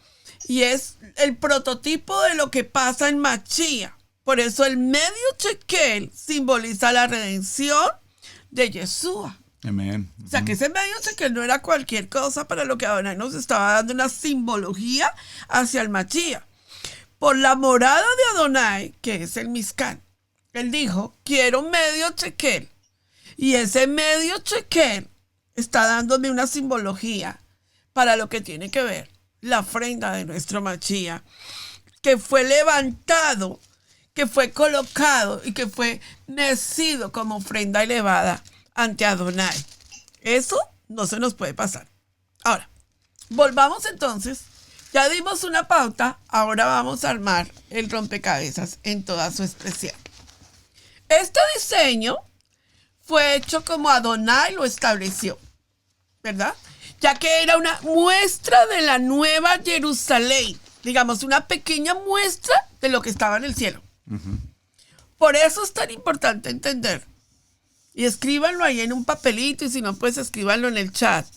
y es el prototipo de lo que pasa en Mashiach. Por eso el medio shekel simboliza la redención de Yeshua. Amén. O sea, que ese medio shekel no era cualquier cosa para lo que Adonai nos estaba dando una simbología hacia el Mashiach. Por la morada de Adonai, que es el Mizkan, él dijo, quiero medio shekel. Y ese medio shekel está dándome una simbología para lo que tiene que ver la ofrenda de nuestro Mashiach, que fue levantado, que fue colocado y que fue mecido como ofrenda elevada ante Adonai. Eso no se nos puede pasar. Ahora, volvamos entonces. Ya dimos una pauta, ahora vamos a armar el rompecabezas en toda su expresión. Este diseño fue hecho como Adonai lo estableció, ¿verdad? Ya que era una muestra de la nueva Jerusalén, digamos, una pequeña muestra de lo que estaba en el cielo. Por eso es tan importante entender. Y escríbanlo ahí en un papelito y si no, pues escríbanlo en el chat.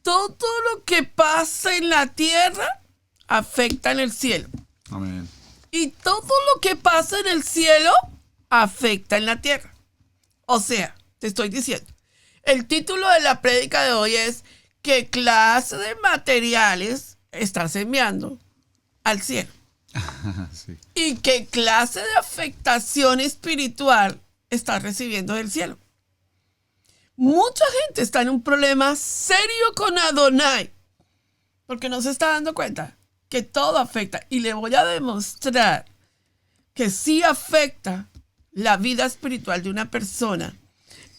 Todo lo que pasa en la tierra afecta en el cielo. Amén. Y todo lo que pasa en el cielo afecta en la tierra. O sea, te estoy diciendo, el título de la prédica de hoy es ¿qué clase de materiales estás enviando al cielo? Sí. ¿Y qué clase de afectación espiritual estás recibiendo del cielo? Mucha gente está en un problema serio con Adonai porque no se está dando cuenta que todo afecta. Y le voy a demostrar que sí afecta la vida espiritual de una persona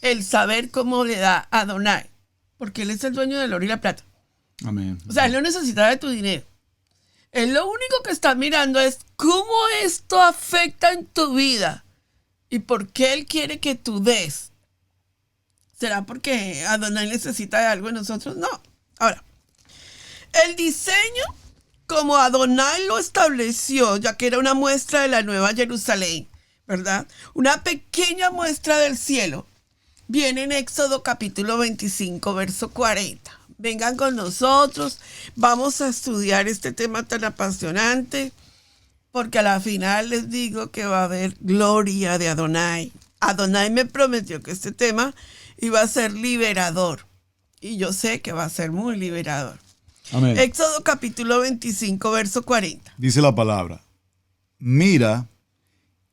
el saber cómo le da a Adonai, porque Él es el dueño del oro y la plata. Amén. O sea, Él no necesita de tu dinero. Él lo único que está mirando es cómo esto afecta en tu vida y por qué Él quiere que tú des. ¿Será porque Adonai necesita de algo de nosotros? No. Ahora, el diseño como Adonai lo estableció, ya que era una muestra de la Nueva Jerusalén, ¿verdad? Una pequeña muestra del cielo. Viene en Éxodo capítulo 25, verso 40. Vengan con nosotros, vamos a estudiar este tema tan apasionante, porque a la final les digo que va a haber gloria de Adonai. Adonai me prometió que este tema iba a ser liberador, y yo sé que va a ser muy liberador. Amén. Éxodo capítulo 25, verso 40. Dice la palabra: mira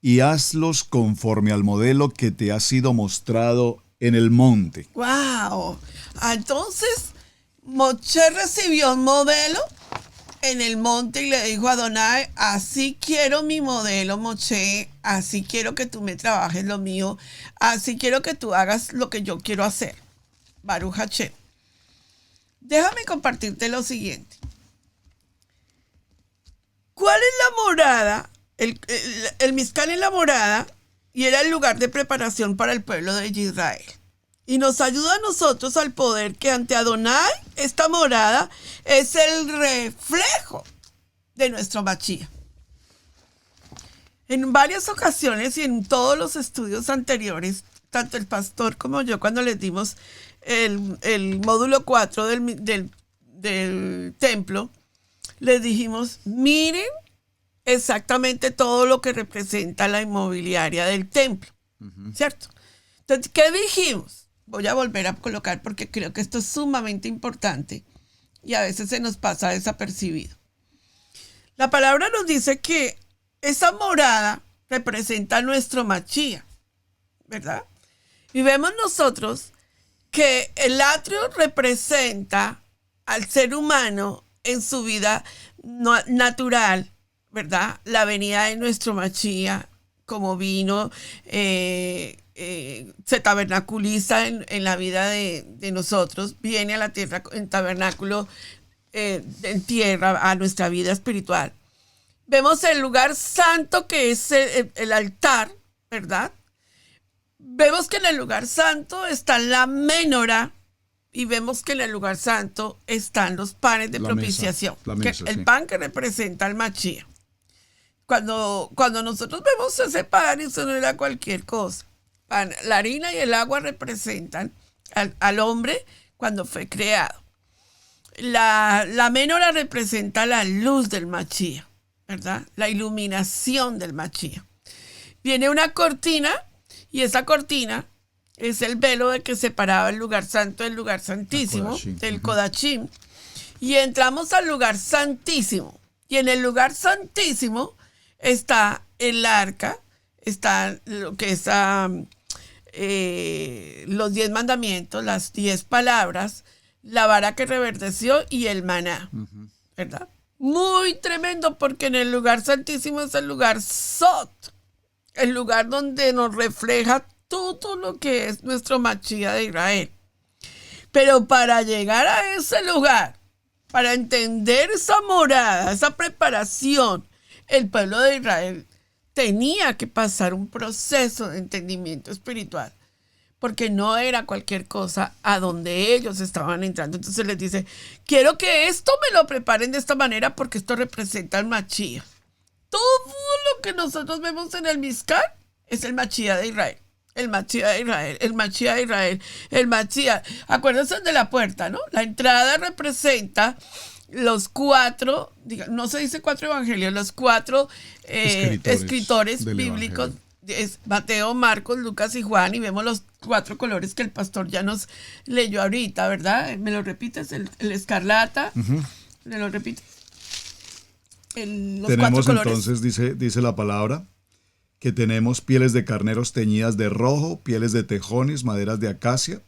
y hazlos conforme al modelo que te ha sido mostrado en el monte. ¡Wow! Entonces, Moshe recibió un modelo en el monte y le dijo a Adonai, así quiero mi modelo, Moshe, así quiero que tú me trabajes lo mío, así quiero que tú hagas lo que yo quiero hacer. Baruch Hashem. Déjame compartirte lo siguiente. ¿Cuál es la morada? El Mizcán es la morada y era el lugar de preparación para el pueblo de Israel. Y nos ayuda a nosotros al poder que ante Adonai, esta morada es el reflejo de nuestro Mashiach. En varias ocasiones y en todos los estudios anteriores, tanto el pastor como yo, cuando les dimos el módulo 4 del templo, les dijimos, miren exactamente todo lo que representa la inmobiliaria del templo, ¿cierto? Entonces, ¿qué dijimos? Voy a volver a colocar porque creo que esto es sumamente importante y a veces se nos pasa desapercibido. La palabra nos dice que esa morada representa a nuestro Mashiach, ¿verdad? Y vemos nosotros que el atrio representa al ser humano en su vida natural, ¿verdad? La venida de nuestro Mashiach, como vino, se tabernaculiza en la vida de nosotros, viene a la tierra en tabernáculo, en tierra, a nuestra vida espiritual. Vemos el lugar santo que es el altar, ¿verdad? Vemos que en el lugar santo está la menorá y vemos que en el lugar santo están los panes de propiciación. El pan que representa al Mashiach. Cuando nosotros vemos ese pan, eso no era cualquier cosa. La harina y el agua representan al hombre cuando fue creado. La menorá representa la luz del Mashiach, ¿verdad? La iluminación del Mashiach. Viene una cortina y esa cortina es el velo de que separaba el lugar santo del lugar santísimo, del Kodashim. Y entramos al lugar santísimo. Y en el lugar santísimo está el arca, está lo que es los 10 mandamientos, las 10 palabras, la vara que reverdeció y el maná. ¿verdad? Muy tremendo, porque en el lugar santísimo es el lugar Sot, el lugar donde nos refleja todo lo que es nuestro Mashiach de Israel. Pero para llegar a ese lugar, para entender esa morada, esa preparación, el pueblo de Israel tenía que pasar un proceso de entendimiento espiritual, porque no era cualquier cosa a donde ellos estaban entrando. Entonces les dice, quiero que esto me lo preparen de esta manera, porque esto representa el Mashiach. Todo lo que nosotros vemos en el Mizkan es el Mashiach de Israel. El Mashiach de Israel, el Mashiach de Israel, el Mashiach. Acuérdense de la puerta, ¿no? La entrada representa los 4, no se dice 4 evangelios, los 4 escritores bíblicos. Es Mateo, Marcos, Lucas y Juan, y vemos los 4 colores que el pastor ya nos leyó ahorita, ¿verdad? ¿Me lo repites? El escarlata. ¿Me lo repites? Los tenemos 4 colores. entonces, dice la palabra, que tenemos pieles de carneros teñidas de rojo, pieles de tejones, maderas de acacia,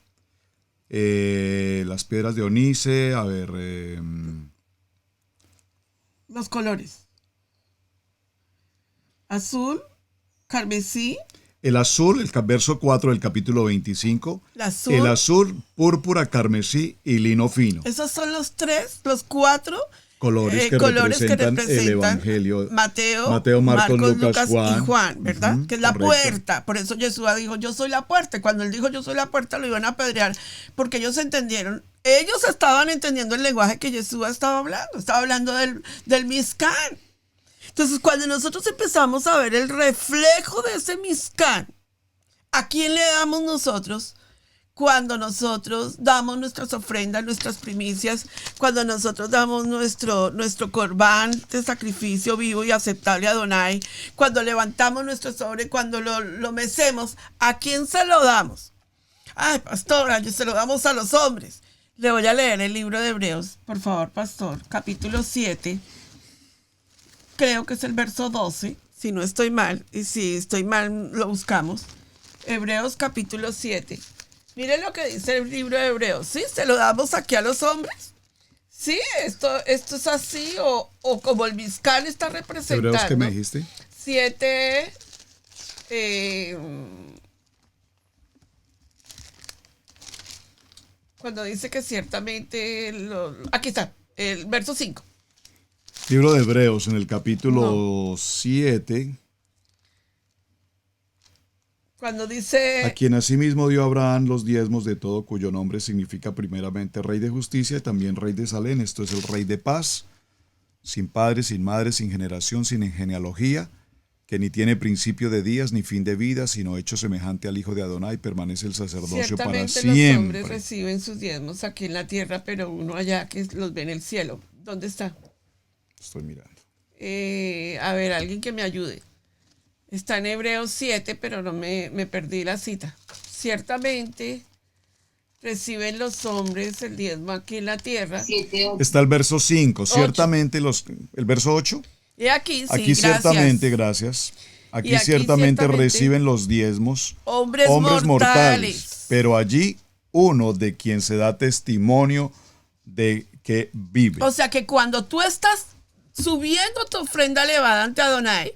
las piedras de onice, los colores. Azul, carmesí. El azul, el verso 4 del capítulo 25. El azul, púrpura, carmesí y lino fino. Esos son los 4 colores que representan el evangelio. Mateo, Marcos, Lucas y Juan, ¿verdad? Que es la correcto. puerta. Por eso Yeshua dijo, yo soy la puerta. Y cuando él dijo, yo soy la puerta, lo iban a apedrear, porque ellos entendieron. Ellos estaban entendiendo el lenguaje que Yeshua estaba hablando. Estaba hablando del Mizkan. Entonces, cuando nosotros empezamos a ver el reflejo de ese Mizkan, ¿a quién le damos nosotros? Cuando nosotros damos nuestras ofrendas, nuestras primicias, cuando nosotros damos nuestro corbán de sacrificio vivo y aceptable a Adonai, cuando levantamos nuestro sobre, cuando lo mecemos, ¿a quién se lo damos? Ay, pastora, se lo damos a los hombres. Le voy a leer el libro de Hebreos, por favor, pastor, capítulo 7. Creo que es el verso 12, si no estoy mal, y si estoy mal lo buscamos. Hebreos capítulo 7. Miren lo que dice el libro de Hebreos. ¿Sí? ¿Se lo damos aquí a los hombres? ¿Sí? ¿Esto es así? ¿O como el Mizkan está representando? ¿Hebreos qué me dijiste? 7. Cuando dice que ciertamente... aquí está, el verso 5. Libro de Hebreos, en el capítulo 7. Cuando dice... A quien asimismo dio Abraham los diezmos de todo, cuyo nombre significa primeramente Rey de Justicia y también Rey de Salem. Esto es el Rey de Paz, sin padre, sin madre, sin generación, sin genealogía, que ni tiene principio de días ni fin de vida, sino hecho semejante al Hijo de Adonai, permanece el sacerdocio para ciertamente siempre. Los hombres reciben sus diezmos aquí en la tierra, pero uno allá que los ve en el cielo. ¿Dónde está? Estoy mirando. A ver, alguien que me ayude. Está en Hebreos 7, pero no me perdí la cita. Ciertamente reciben los hombres el diezmo aquí en la tierra. 7, Está el verso 5. Ciertamente el verso 8. Y aquí, sí, Aquí ciertamente, gracias. Aquí ciertamente reciben los diezmos hombres mortales. Pero allí uno de quien se da testimonio de que vive. O sea que cuando tú estás subiendo tu ofrenda elevada ante Adonai,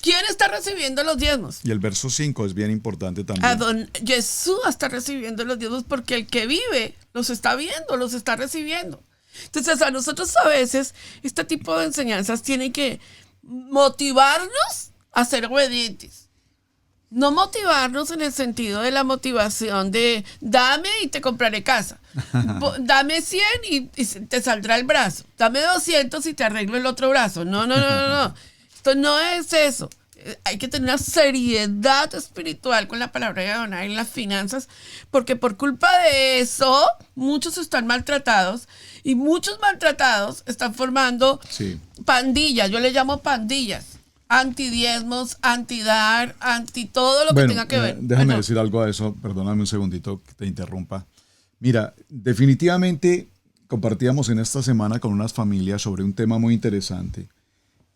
¿quién está recibiendo los diezmos? Y el verso 5 es bien importante también. Yeshua está recibiendo los diezmos, porque el que vive los está viendo, los está recibiendo. Entonces, a nosotros a veces este tipo de enseñanzas tienen que motivarnos a ser obedientes. No motivarnos en el sentido de la motivación de dame y te compraré casa. Dame 100 y te saldrá el brazo. Dame 200 y te arreglo el otro brazo. No. Esto no es eso. Hay que tener una seriedad espiritual con la palabra de Adonai en las finanzas, porque por culpa de eso muchos están maltratados y muchos maltratados están formando pandillas. Yo le llamo pandillas. Antidiezmos, antidar, anti todo lo que tenga que ver. Déjame decir algo a eso, perdóname un segundito que te interrumpa. Mira, definitivamente compartíamos en esta semana con unas familias sobre un tema muy interesante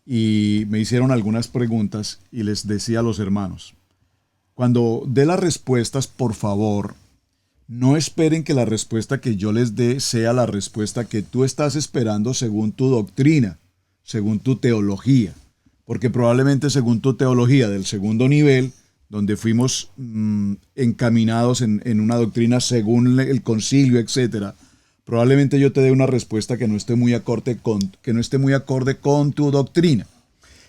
y me hicieron algunas preguntas y les decía a los hermanos, cuando dé las respuestas, por favor, no esperen que la respuesta que yo les dé sea la respuesta que tú estás esperando según tu doctrina, según tu teología. Porque probablemente según tu teología del segundo nivel, donde fuimos encaminados en una doctrina según el concilio, etc., probablemente yo te dé una respuesta que no esté muy acorde con tu doctrina.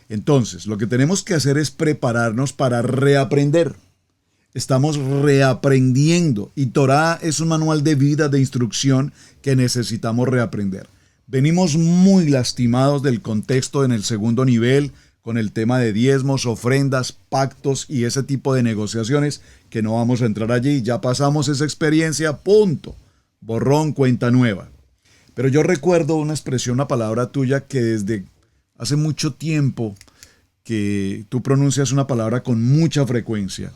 Entonces, lo que tenemos que hacer es prepararnos para reaprender. Estamos reaprendiendo y Torá es un manual de vida, de instrucción que necesitamos reaprender. Venimos muy lastimados del contexto en el segundo nivel con el tema de diezmos, ofrendas, pactos y ese tipo de negociaciones que no vamos a entrar allí. Ya pasamos esa experiencia, punto. Borrón, cuenta nueva. Pero yo recuerdo una expresión, una palabra tuya que desde hace mucho tiempo que tú pronuncias una palabra con mucha frecuencia.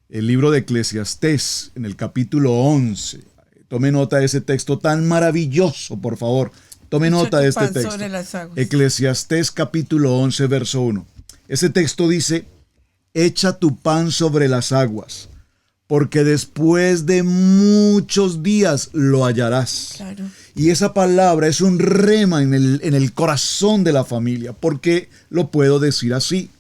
El libro de Eclesiastés, en el capítulo 11. Tome nota de ese texto tan maravilloso, por favor. Tome nota de este texto. Eclesiastés capítulo 11, verso 1. Ese texto dice, echa tu pan sobre las aguas, porque después de muchos días lo hallarás. Claro. Y esa palabra es un rema en el corazón de la familia. ¿Por qué lo puedo decir así?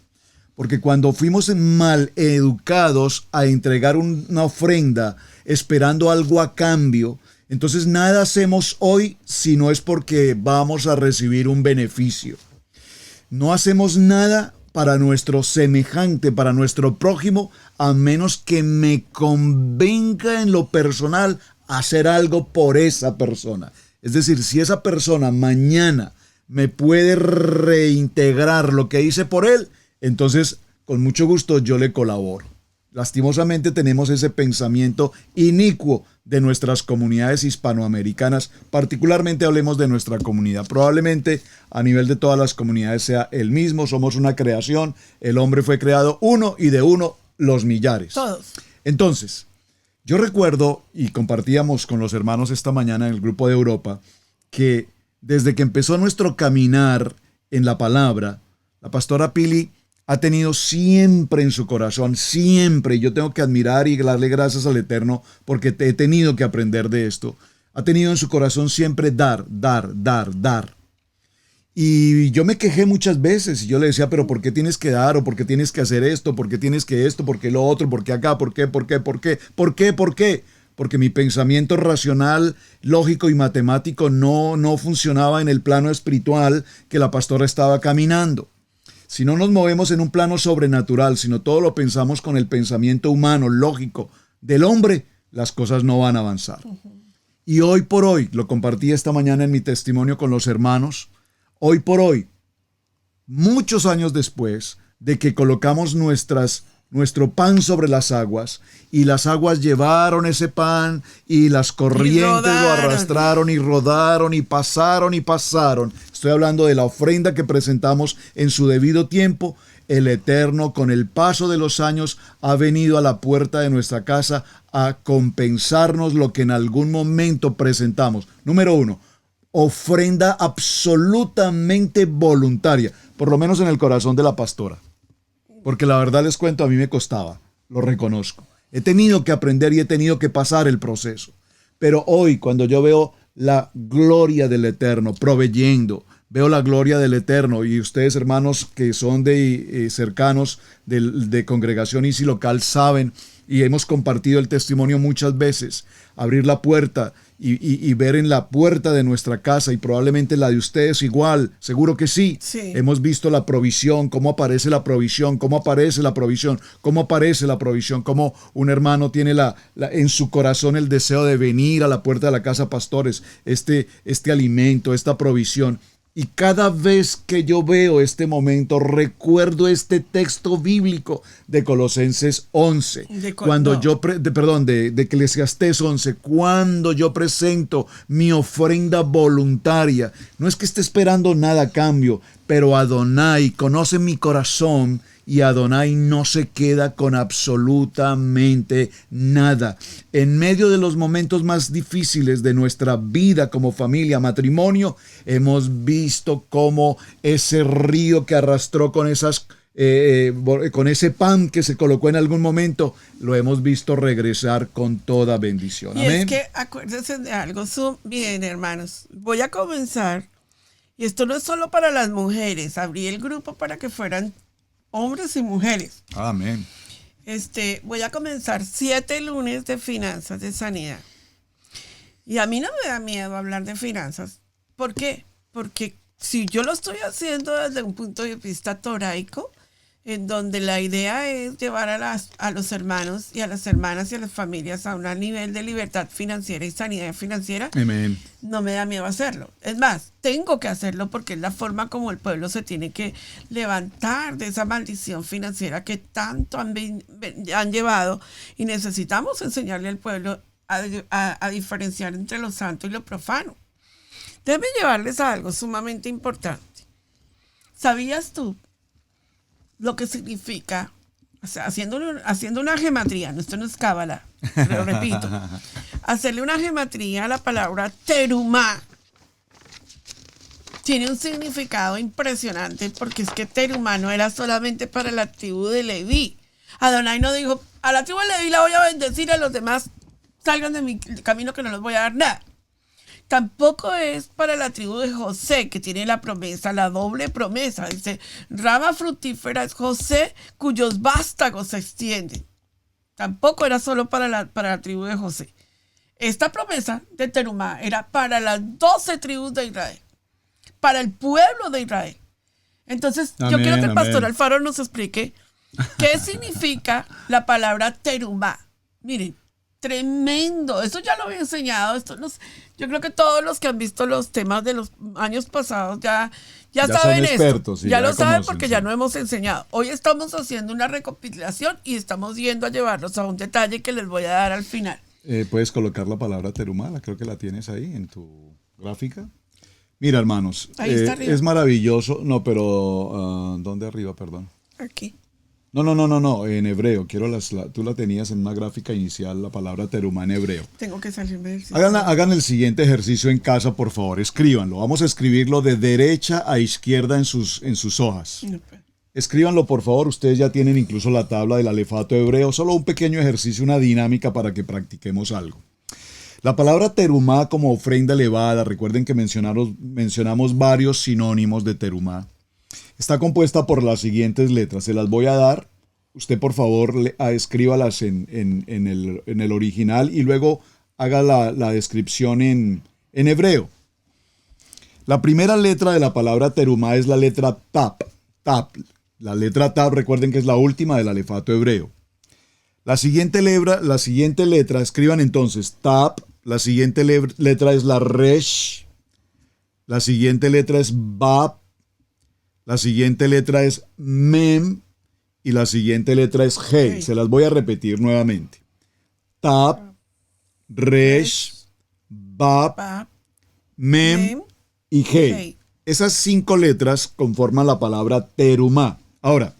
Porque cuando fuimos mal educados a entregar una ofrenda esperando algo a cambio, entonces nada hacemos hoy si no es porque vamos a recibir un beneficio. No hacemos nada para nuestro semejante, para nuestro prójimo, a menos que me convenga en lo personal hacer algo por esa persona. Es decir, si esa persona mañana me puede reintegrar lo que hice por él, entonces con mucho gusto yo le colaboro. Lastimosamente tenemos ese pensamiento inicuo de nuestras comunidades hispanoamericanas, particularmente hablemos de nuestra comunidad. Probablemente a nivel de todas las comunidades sea el mismo, somos una creación, el hombre fue creado uno y de uno los millares. Todos. Entonces, yo recuerdo y compartíamos con los hermanos esta mañana en el grupo de Europa que desde que empezó nuestro caminar en la palabra, la pastora Pili ha tenido siempre en su corazón, siempre, y yo tengo que admirar y darle gracias al Eterno porque he tenido que aprender de esto, ha tenido en su corazón siempre dar. Y yo me quejé muchas veces y yo le decía, pero ¿por qué tienes que dar? ¿O por qué tienes que hacer esto? ¿Por qué tienes que esto? ¿Por qué lo otro? ¿Por qué acá? ¿Por qué? Porque mi pensamiento racional, lógico y matemático no funcionaba en el plano espiritual que la pastora estaba caminando. Si no nos movemos en un plano sobrenatural, sino todo lo pensamos con el pensamiento humano, lógico, del hombre, las cosas no van a avanzar. Y hoy por hoy, lo compartí esta mañana en mi testimonio con los hermanos, hoy por hoy, muchos años después de que colocamos nuestro pan sobre las aguas, y las aguas llevaron ese pan, y las corrientes lo arrastraron, y rodaron, y pasaron. Estoy hablando de la ofrenda que presentamos en su debido tiempo. El Eterno, con el paso de los años, ha venido a la puerta de nuestra casa a compensarnos lo que en algún momento presentamos. Número 1, ofrenda absolutamente voluntaria, por lo menos en el corazón de la pastora. Porque la verdad les cuento, a mí me costaba, lo reconozco. He tenido que aprender y he tenido que pasar el proceso. Pero hoy, cuando yo veo la gloria del Eterno proveyendo, veo la gloria del Eterno, y ustedes, hermanos que son cercanos de Congregación Isi Local, saben, y hemos compartido el testimonio muchas veces, abrir la puerta y ver en la puerta de nuestra casa, y probablemente la de ustedes igual, seguro que sí. Hemos visto la provisión, cómo aparece la provisión, cómo un hermano tiene en su corazón el deseo de venir a la puerta de la casa pastores, este alimento, esta provisión. Y cada vez que yo veo este momento, recuerdo este texto bíblico de Colosenses 11, de Eclesiastés 11, cuando yo presento mi ofrenda voluntaria. No es que esté esperando nada a cambio, pero Adonai conoce mi corazón, y Adonai no se queda con absolutamente nada. En medio de los momentos más difíciles de nuestra vida como familia, matrimonio, hemos visto cómo ese río que arrastró con esas con ese pan que se colocó en algún momento, lo hemos visto regresar con toda bendición. Y Amén. es que acuérdense de algo, bien, hermanos. Voy a comenzar, y esto no es solo para las mujeres, abrí el grupo para que fueran hombres y mujeres. Amén. Voy a comenzar 7 lunes de finanzas de sanidad. Y a mí no me da miedo hablar de finanzas. ¿Por qué? Porque si yo lo estoy haciendo desde un punto de vista toraico, en donde la idea es llevar a los hermanos y a las hermanas y a las familias a un nivel de libertad financiera y sanidad financiera, Amén. no me da miedo hacerlo. Es más, tengo que hacerlo porque es la forma como el pueblo se tiene que levantar de esa maldición financiera que tanto han llevado, y necesitamos enseñarle al pueblo a diferenciar entre lo santo y lo profano. Déjenme llevarles a algo sumamente importante. ¿Sabías tú lo que significa, o sea, haciendo una gematría? No, esto no es cábala, pero repito, hacerle una gematría a la palabra terumá tiene un significado impresionante, porque es que terumá no era solamente para la tribu de Leví. Adonai no dijo, a la tribu de Leví la voy a bendecir, a los demás salgan de mi camino que no les voy a dar nada. Tampoco es para la tribu de José, que tiene la promesa, la doble promesa. Dice, rama fructífera es José, cuyos vástagos se extienden. Tampoco era solo para la tribu de José. Esta promesa de Terumá era para las 12 tribus de Israel, para el pueblo de Israel. Entonces, yo Amén, quiero que el pastor amén. Alfaro nos explique qué significa la palabra Terumá. Miren, tremendo. Eso ya lo había enseñado. Yo creo que todos los que han visto los temas de los años pasados ya saben son expertos, esto. sí, Ya ya lo saben conocen, porque sí. ya no hemos enseñado. Hoy estamos haciendo una recopilación y estamos yendo a llevarlos a un detalle que les voy a dar al final. Puedes colocar la palabra terumá, creo que la tienes ahí en tu gráfica. Mira, hermanos, Ahí está arriba. es maravilloso. No, pero ¿dónde arriba, perdón? Aquí. No, en hebreo. Tú la tenías en una gráfica inicial, la palabra terumá en hebreo. Tengo que salirme del sitio. Hagan el siguiente ejercicio en casa, por favor. Escríbanlo. Vamos a escribirlo de derecha a izquierda en sus hojas. No, pues. Escríbanlo, por favor. Ustedes ya tienen incluso la tabla del alefato hebreo. Solo un pequeño ejercicio, una dinámica para que practiquemos algo. La palabra terumá como ofrenda elevada, recuerden que mencionamos varios sinónimos de terumá. Está compuesta por las siguientes letras. Se las voy a dar. Usted, por favor, escríbalas en el original y luego haga la descripción en hebreo. La primera letra de la palabra terumá es la letra tap. Tap. La letra tap, recuerden que es la última del alefato hebreo. La siguiente letra, escriban entonces tap. La siguiente letra es la resh. La siguiente letra es bab. La siguiente letra es mem y la siguiente letra es hey. Se las voy a repetir nuevamente. Tap, resh, bab, Pa, mem y hey. hey. Esas 5 letras conforman la palabra terumá. Ahora,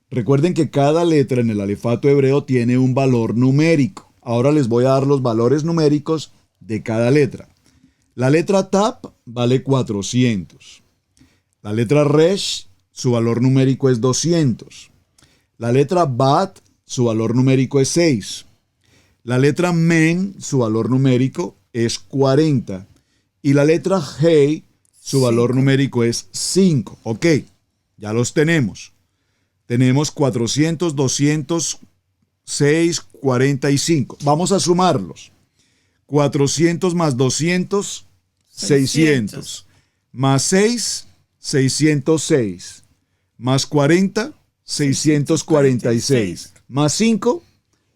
recuerden que cada letra en el alefato hebreo tiene un valor numérico. Ahora les voy a dar los valores numéricos de cada letra. La letra tap vale 400. La letra resh, su valor numérico es 200. La letra bat, su valor numérico es 6. La letra men, su valor numérico es 40. Y la letra hey, su valor numérico es 5. Ok, ya los tenemos. Tenemos 400, 200, 6, 45. Vamos a sumarlos. 400 más 200, 600. Más 6, 606. Más 40, 646. Más 5,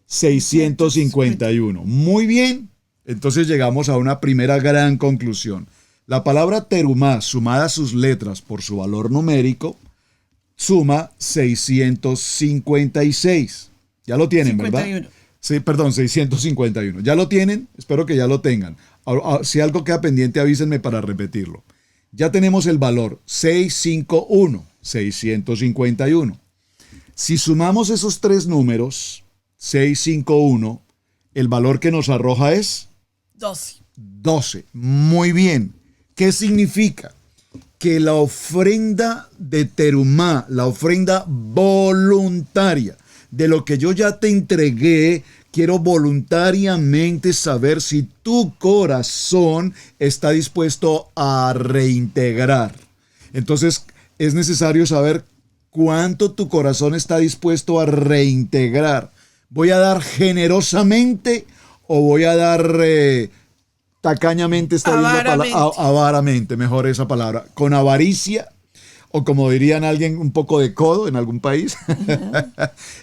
651. Muy bien. Entonces llegamos a una primera gran conclusión. La palabra terumá, sumada a sus letras por su valor numérico, suma 656. Ya lo tienen, 51. ¿verdad? Sí, perdón, 651. ¿Ya lo tienen? Espero que ya lo tengan. Si algo queda pendiente, avísenme para repetirlo. Ya tenemos el valor 651, 651. Si sumamos esos 3 números, 651, el valor que nos arroja es 12. 12. Muy bien. ¿Qué significa? que la ofrenda de terumá, la ofrenda voluntaria, de lo que yo ya te entregué, quiero voluntariamente saber si tu corazón está dispuesto a reintegrar. Entonces, es necesario saber cuánto tu corazón está dispuesto a reintegrar. ¿Voy a dar generosamente o voy a dar tacañamente? Está bien la palabra, avaramente, mejor esa palabra. Con avaricia, o como dirían alguien, un poco de codo en algún país.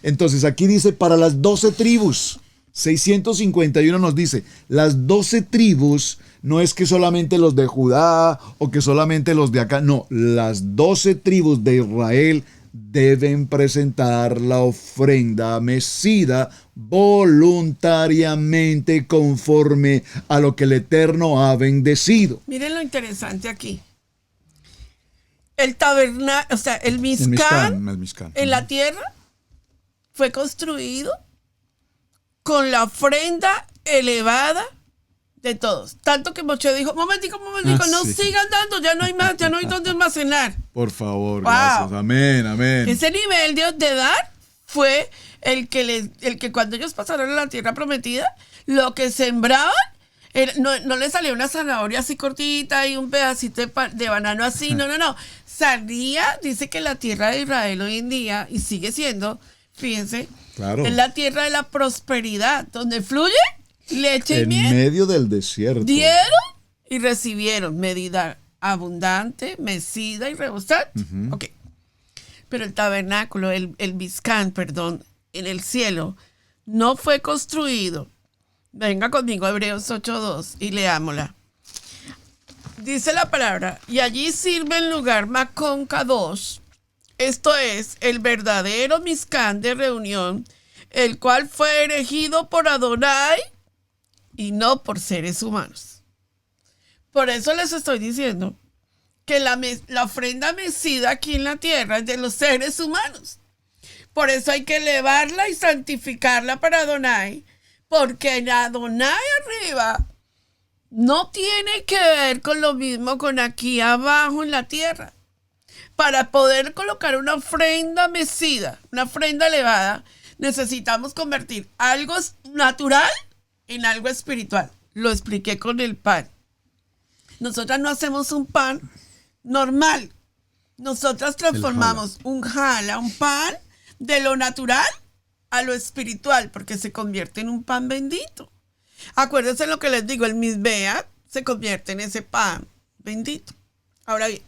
Entonces aquí dice, para las 12 tribus, 651 nos dice, las 12 tribus, no es que solamente los de Judá o que solamente los de acá, no, las 12 tribus de Israel deben presentar la ofrenda mecida voluntariamente conforme a lo que el Eterno ha bendecido. Miren lo interesante aquí. El tabernáculo, o sea, el Mizcán en la tierra fue construido con la ofrenda elevada de todos. Tanto que Moshe dijo, momentico, no sigan dando, ya no hay más, ya no hay donde almacenar. Por favor, gracias. Amén, amén. Ese nivel de dar fue el que cuando ellos pasaron a la tierra prometida, lo que sembraban, no le salía una zanahoria así cortita y un pedacito de banano así, no. Salía, dice que la tierra de Israel hoy en día, y sigue siendo, fíjense, claro, es la tierra de la prosperidad, donde fluye leche y miel. En medio del desierto. Dieron y recibieron medida abundante, mecida y rebosante. Ok. Pero el tabernáculo, el Mizcán, en el cielo, no fue construido. Venga conmigo a Hebreos 8:2 y leámosla. Dice la palabra, y allí sirve en lugar Macón Kadosh, esto es, el verdadero Mizcán de reunión, el cual fue erigido por Adonai y no por seres humanos. Por eso les estoy diciendo que la ofrenda mecida aquí en la tierra es de los seres humanos. Por eso hay que elevarla y santificarla para Adonai, porque en Adonai arriba no tiene que ver con lo mismo con aquí abajo en la tierra. Para poder colocar una ofrenda mecida, una ofrenda elevada, necesitamos convertir algo natural en algo espiritual. Lo expliqué con el pan. Nosotras no hacemos un pan normal. Nosotras transformamos un pan de lo natural a lo espiritual, porque se convierte en un pan bendito. Acuérdense lo que les digo, el Mizbeach se convierte en ese pan bendito. Ahora bien,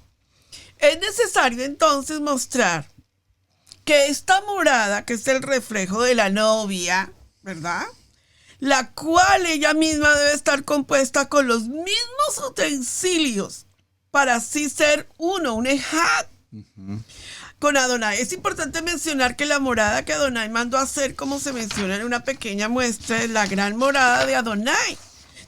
es necesario entonces mostrar que esta morada, que es el reflejo de la novia, ¿verdad?, la cual ella misma debe estar compuesta con los mismos utensilios para así ser uno, un ejad, con Adonai. Es importante mencionar que la morada que Adonai mandó a hacer, como se menciona en una pequeña muestra, es la gran morada de Adonai.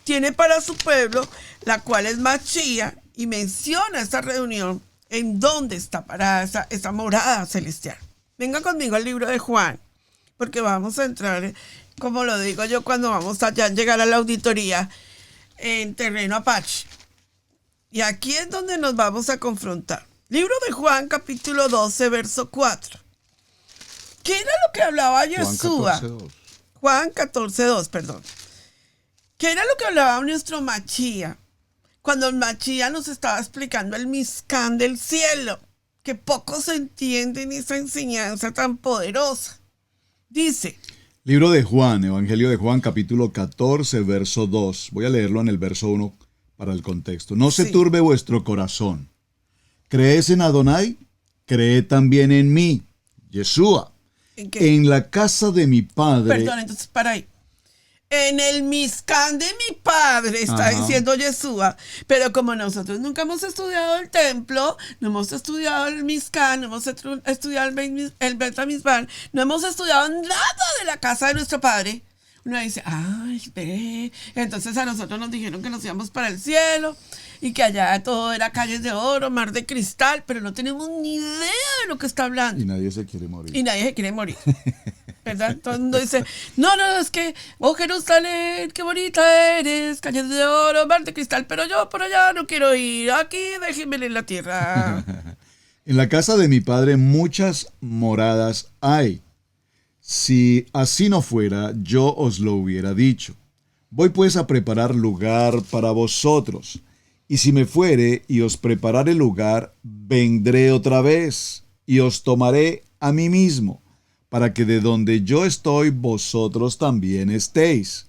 Tiene para su pueblo, la cual es Mashiach, y menciona esta reunión en dónde está parada esa morada celestial. Venga conmigo al libro de Juan, porque vamos a entrar, como lo digo yo, cuando vamos a llegar a la auditoría en terreno Apache. Y aquí es donde nos vamos a confrontar. Libro de Juan, capítulo 12, verso 4. ¿Qué era lo que hablaba Yeshua? Juan 14:2, perdón. ¿Qué era lo que hablaba nuestro Mashiach? Cuando el Mashiach nos estaba explicando el Mizcán del cielo, que poco se entiende en esa enseñanza tan poderosa. Dice... Libro de Juan, Evangelio de Juan, capítulo 14, verso 2. Voy a leerlo en el verso 1 para el contexto. No se turbe vuestro corazón. ¿Crees en Adonai? Cree también en mí, Yeshua. ¿En la casa de mi padre. Perdón, entonces para ahí. En el Mizcán de mi padre, está diciendo Yeshua. Pero como nosotros nunca hemos estudiado el templo, no hemos estudiado el Mizcán, no hemos estudiado el Bet HaMizbar, no hemos estudiado nada de la casa de nuestro padre, uno dice, ay, ve. Entonces a nosotros nos dijeron que nos íbamos para el cielo y que allá todo era calles de oro, mar de cristal, pero no tenemos ni idea de lo que está hablando. Y nadie se quiere morir. Y nadie se quiere morir. ¿verdad? Todo el mundo dice, no, es que, oh Jerusalén, qué bonita eres, calles de oro, mar de cristal, pero yo por allá no quiero ir, aquí déjenme en la tierra. En la casa de mi padre muchas moradas hay. Si así no fuera, yo os lo hubiera dicho. Voy pues a preparar lugar para vosotros. Y si me fuere y os preparare lugar, vendré otra vez y os tomaré a mí mismo, para que de donde yo estoy vosotros también estéis.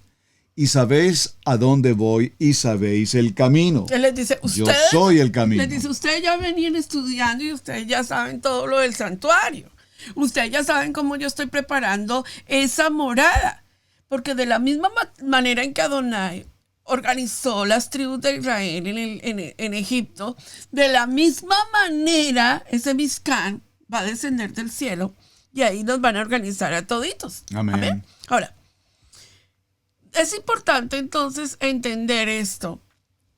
Y sabéis a dónde voy y sabéis el camino. Él les dice, Yo ustedes, soy el camino. les dice, ustedes ya venían estudiando y ustedes ya saben todo lo del santuario. Ustedes ya saben cómo yo estoy preparando esa morada. Porque de la misma manera en que Adonai organizó las tribus de Israel en Egipto, de la misma manera ese Mizcán va a descender del cielo y ahí nos van a organizar a toditos. Amén. Ahora, es importante entonces entender esto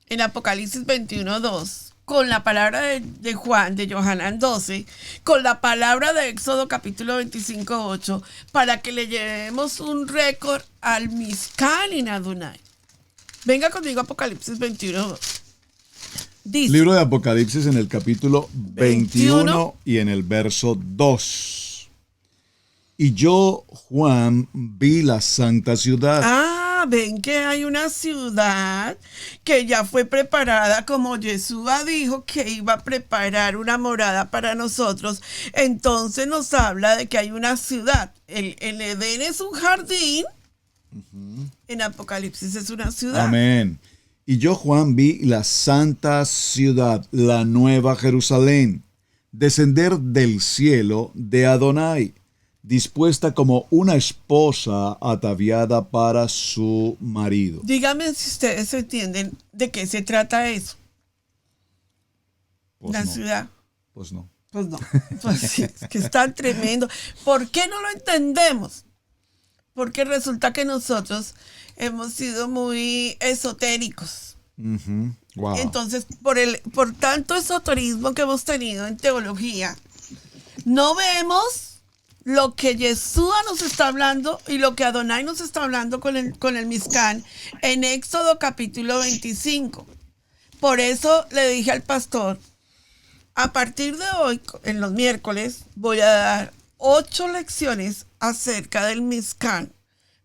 en Apocalipsis 21:2, con la palabra de Juan, de Yohanan 12, con la palabra de Éxodo capítulo 25:8, para que le llevemos un récord al Mizcán en Adonai. Venga conmigo a Apocalipsis 21:2. Dice, Libro de Apocalipsis en el capítulo 21 y en el verso 2. Y yo, Juan, vi la santa ciudad. ven que hay una ciudad que ya fue preparada, como Yeshua dijo que iba a preparar una morada para nosotros. Entonces nos habla de que hay una ciudad. El Edén es un jardín. En Apocalipsis es una ciudad. Amén. Y yo, Juan, vi la santa ciudad, la nueva Jerusalén, descender del cielo de Adonai, dispuesta como una esposa ataviada para su marido. Dígame si ustedes entienden de qué se trata eso. Pues La no, ciudad. Pues no. Pues no. Pues sí, es que es tan tremendo. ¿Por qué no lo entendemos? Porque resulta que nosotros hemos sido muy esotéricos. Wow. Entonces, por tanto esoterismo que hemos tenido en teología, no vemos lo que Yeshua nos está hablando y lo que Adonai nos está hablando con el Mizcán en Éxodo capítulo 25. Por eso le dije al pastor, a partir de hoy, en los miércoles, voy a dar 8 lecciones acerca del Mizcán,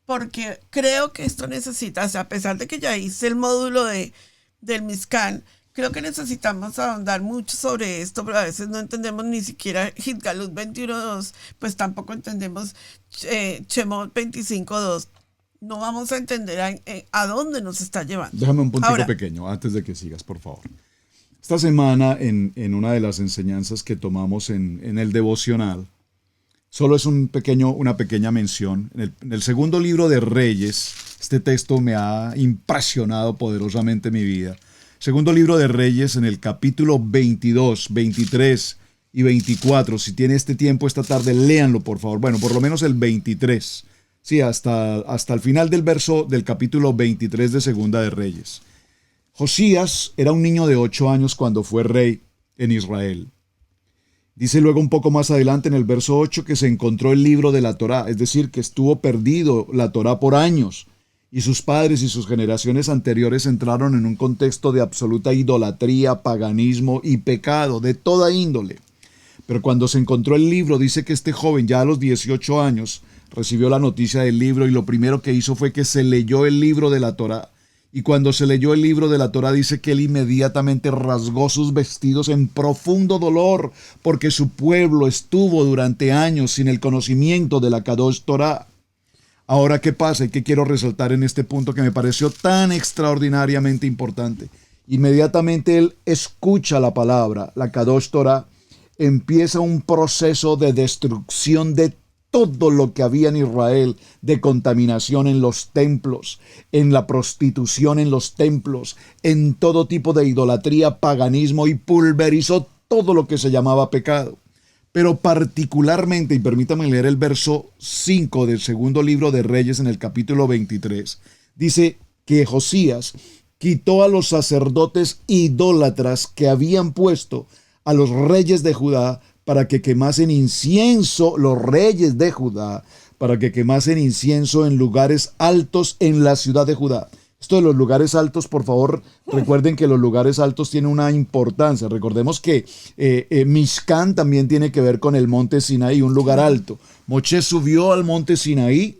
porque creo que esto necesita, o sea, a pesar de que ya hice el módulo del Mizcán, creo que necesitamos ahondar mucho sobre esto, pero a veces no entendemos ni siquiera Hitgalut 21.2, pues tampoco entendemos Shemot 25.2. No vamos a entender a dónde nos está llevando. Déjame un puntico Ahora, pequeño antes de que sigas, por favor. Esta semana, en una de las enseñanzas que tomamos en el devocional, solo es una pequeña mención. En el segundo libro de Reyes, este texto me ha impresionado poderosamente mi vida. Segundo libro de Reyes, en el capítulo 22, 23 y 24. Si tiene este tiempo esta tarde, léanlo, por favor. Bueno, por lo menos el 23. Sí, hasta el final del capítulo 23 de Segunda de Reyes. Josías era un niño de 8 años cuando fue rey en Israel. Dice luego un poco más adelante en el verso 8 que se encontró el libro de la Torá, es decir, que estuvo perdido la Torá por años, y sus padres y sus generaciones anteriores entraron en un contexto de absoluta idolatría, paganismo y pecado de toda índole. Pero cuando se encontró el libro, dice que este joven ya a los 18 años recibió la noticia del libro y lo primero que hizo fue que se leyó el libro de la Torá. Y cuando se leyó el libro de la Torá dice que él inmediatamente rasgó sus vestidos en profundo dolor porque su pueblo estuvo durante años sin el conocimiento de la Kadosh Torá. Ahora, ¿qué pasa? Y qué quiero resaltar en este punto que me pareció tan extraordinariamente importante. Inmediatamente él escucha la palabra, la Kadosh Torá, empieza un proceso de destrucción de todo lo que había en Israel, de contaminación en los templos, en la prostitución en los templos, en todo tipo de idolatría, paganismo, y pulverizó todo lo que se llamaba pecado. Pero particularmente, y permítame leer el verso 5 del segundo libro de Reyes en el capítulo 23, dice que Josías quitó a los sacerdotes idólatras que habían puesto a los reyes de Judá para que quemasen incienso los reyes de Judá, para que quemasen incienso en lugares altos en la ciudad de Judá. Esto de los lugares altos, por favor, recuerden que los lugares altos tienen una importancia. Recordemos que Mishkan también tiene que ver con el monte Sinaí, un lugar alto. Moisés subió al monte Sinaí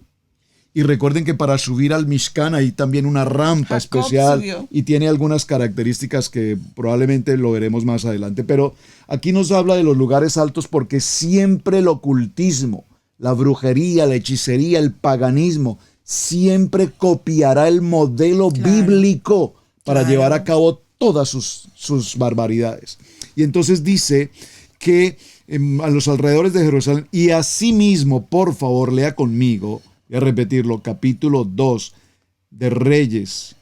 y recuerden que para subir al Mishkan hay también una rampa Jacob especial subió. y tiene algunas características que probablemente lo veremos más adelante. Pero aquí nos habla de los lugares altos porque siempre el ocultismo, la brujería, la hechicería, el paganismo, siempre copiará el modelo bíblico para llevar a cabo todas sus barbaridades. Y entonces dice que a los alrededores de Jerusalén, y asimismo, por favor, lea conmigo, voy a repetirlo, capítulo 2 de Reyes,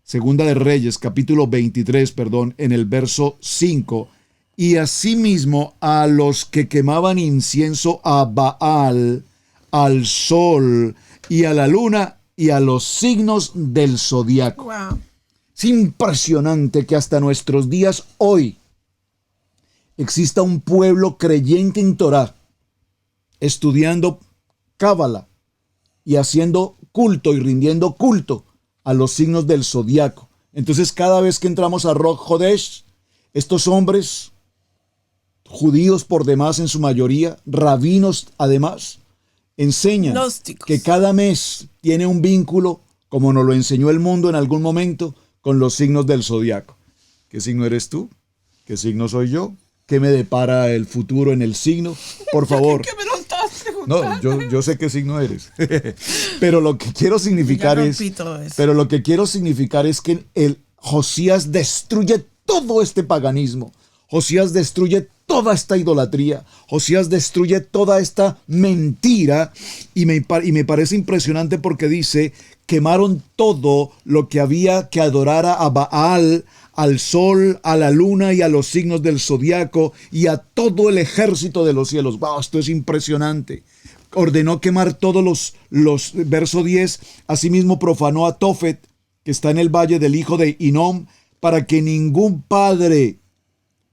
segunda de Reyes, capítulo 23, en el verso 5, y asimismo a los que quemaban incienso a Baal, al sol, y a la luna y a los signos del zodiaco. Wow. Es impresionante que hasta nuestros días hoy exista un pueblo creyente en Torá, estudiando Cábala y haciendo culto y rindiendo culto a los signos del zodiaco. Entonces, cada vez que entramos a Rosh Hodesh, estos hombres, judíos por demás en su mayoría, rabinos además, enseñan Gnósticos, que cada mes tiene un vínculo, como nos lo enseñó el mundo en algún momento, con los signos del zodiaco. ¿Qué signo eres tú? ¿Qué signo soy yo? ¿Qué me depara el futuro en el signo? Por favor. ¿Qué me lo estás preguntando? No, yo sé qué signo eres. Pero lo que quiero significar Ya es, rompí todo eso. pero lo que quiero significar es que el Josías destruye todo este paganismo. Josías destruye toda esta idolatría. Josías destruye toda esta mentira. Y me parece impresionante porque dice, quemaron todo lo que había que adorar a Baal, al sol, a la luna y a los signos del zodiaco y a todo el ejército de los cielos. ¡Wow! Esto es impresionante. Ordenó quemar todos los verso 10. Asimismo profanó a Tofet, que está en el valle del hijo de Hinnom, para que ningún padre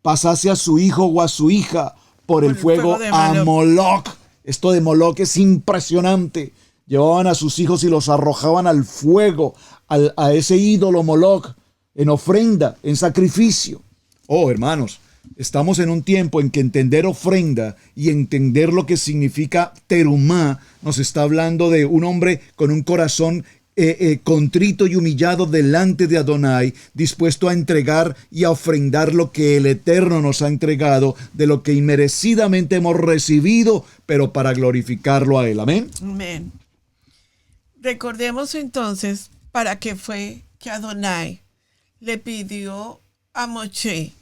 pasase a su hijo o a su hija por el fuego de a Moloch. Esto de Moloch es impresionante. Llevaban a sus hijos y los arrojaban al fuego, a ese ídolo Moloch, en ofrenda, en sacrificio. Oh, hermanos, estamos en un tiempo en que entender ofrenda y entender lo que significa terumá nos está hablando de un hombre con un corazón contrito y humillado delante de Adonai, dispuesto a entregar y a ofrendar lo que el Eterno nos ha entregado, de lo que inmerecidamente hemos recibido, pero para glorificarlo a Él. Amén. Amén. Recordemos entonces para qué fue que Adonai le pidió a Moshe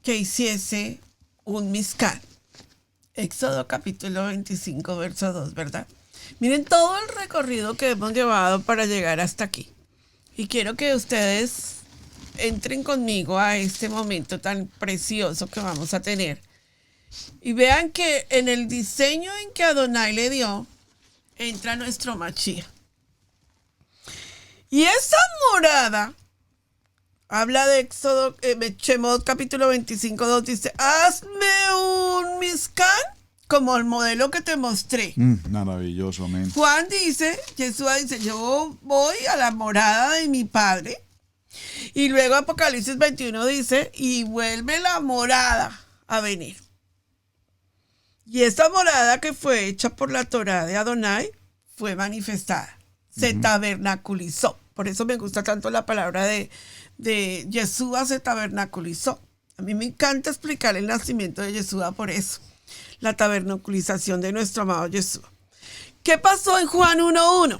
que hiciese un Mizkan. Éxodo capítulo 25, verso 2, ¿verdad? Miren todo el recorrido que hemos llevado para llegar hasta aquí. Y quiero que ustedes entren conmigo a este momento tan precioso que vamos a tener. Y vean que en el diseño en que Adonai le dio, entra nuestro Mashiach. Y esa morada, habla de Éxodo, Shemot capítulo 25, 2, dice, hazme un Mizkan como el modelo que te mostré. Maravilloso, amén. Juan dice, Jesús dice, yo voy a la morada de mi Padre. Y luego Apocalipsis 21 dice, y vuelve la morada a venir. Y esta morada que fue hecha por la Torá de Adonai fue manifestada. Se tabernaculizó. Por eso me gusta tanto la palabra de Yeshua, se tabernaculizó. A mí me encanta explicar el nacimiento de Yeshua por eso. La tabernaculización de nuestro amado Yeshua. ¿Qué pasó en Juan 1.1?